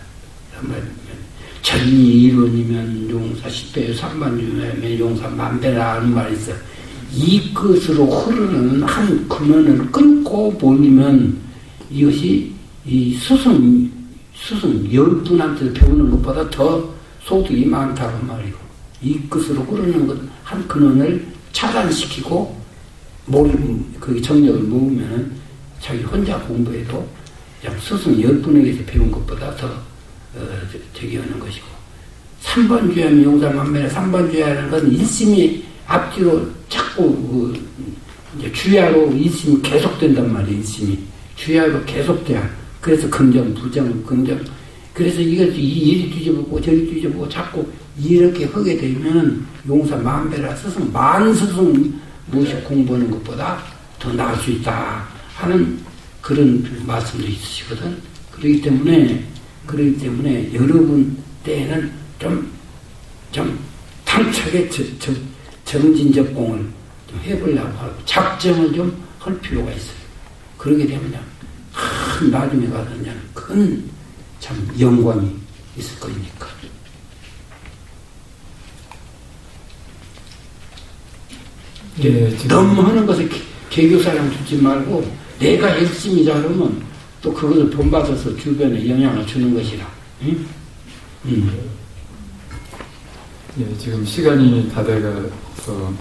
전이 이론이면 용사 10배, 삼반주의하면 용사 10,000배라는 말이 있어요. 이 끝으로 흐르는 한 근원을 끊고 몰리면 이것이 이 스승 10분한테 배우는 것보다 더 소득이 많다고 말이고, 이 끝으로 흐르는 것 한 근원을 차단시키고 그 정력을 모으면 자기 혼자 공부해도 그냥 스승 10분에게서 배운 것보다 더 저기 하는 것이고, 3번주의하면 용사만면에 3번주의하는 건 일심이 앞뒤로 자꾸 이제 주야로 일심이 계속된단 말이에요. 일심이 주야로 계속돼야. 그래서 긍정, 부정, 긍정. 그래서 이것도 이리 뒤져보고 저리 뒤져보고 자꾸 이렇게 하게 되면 용사 10,000배라 스승 만스승 무엇이 공부하는 것보다 더 나을 수 있다 하는 그런 말씀도 있으시거든. 그렇기 때문에 여러분 때에는 좀 당차게 정진적 공을 좀 해보려고 하고 작정을 좀 할 필요가 있어요. 그러게 되면 나중에 가서는 큰 참 영광이 있을 거니까. 예, 지금 너무 하는 것에 개교사랑 주지 말고 내가 열심히 잘하면 또 그것을 본받아서 주변에 영향을 주는 것이라. 응? 예, 지금 시간이 다 돼가서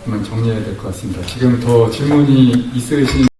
그만 정리해야 될 것 같습니다. 지금 더 질문이 있으신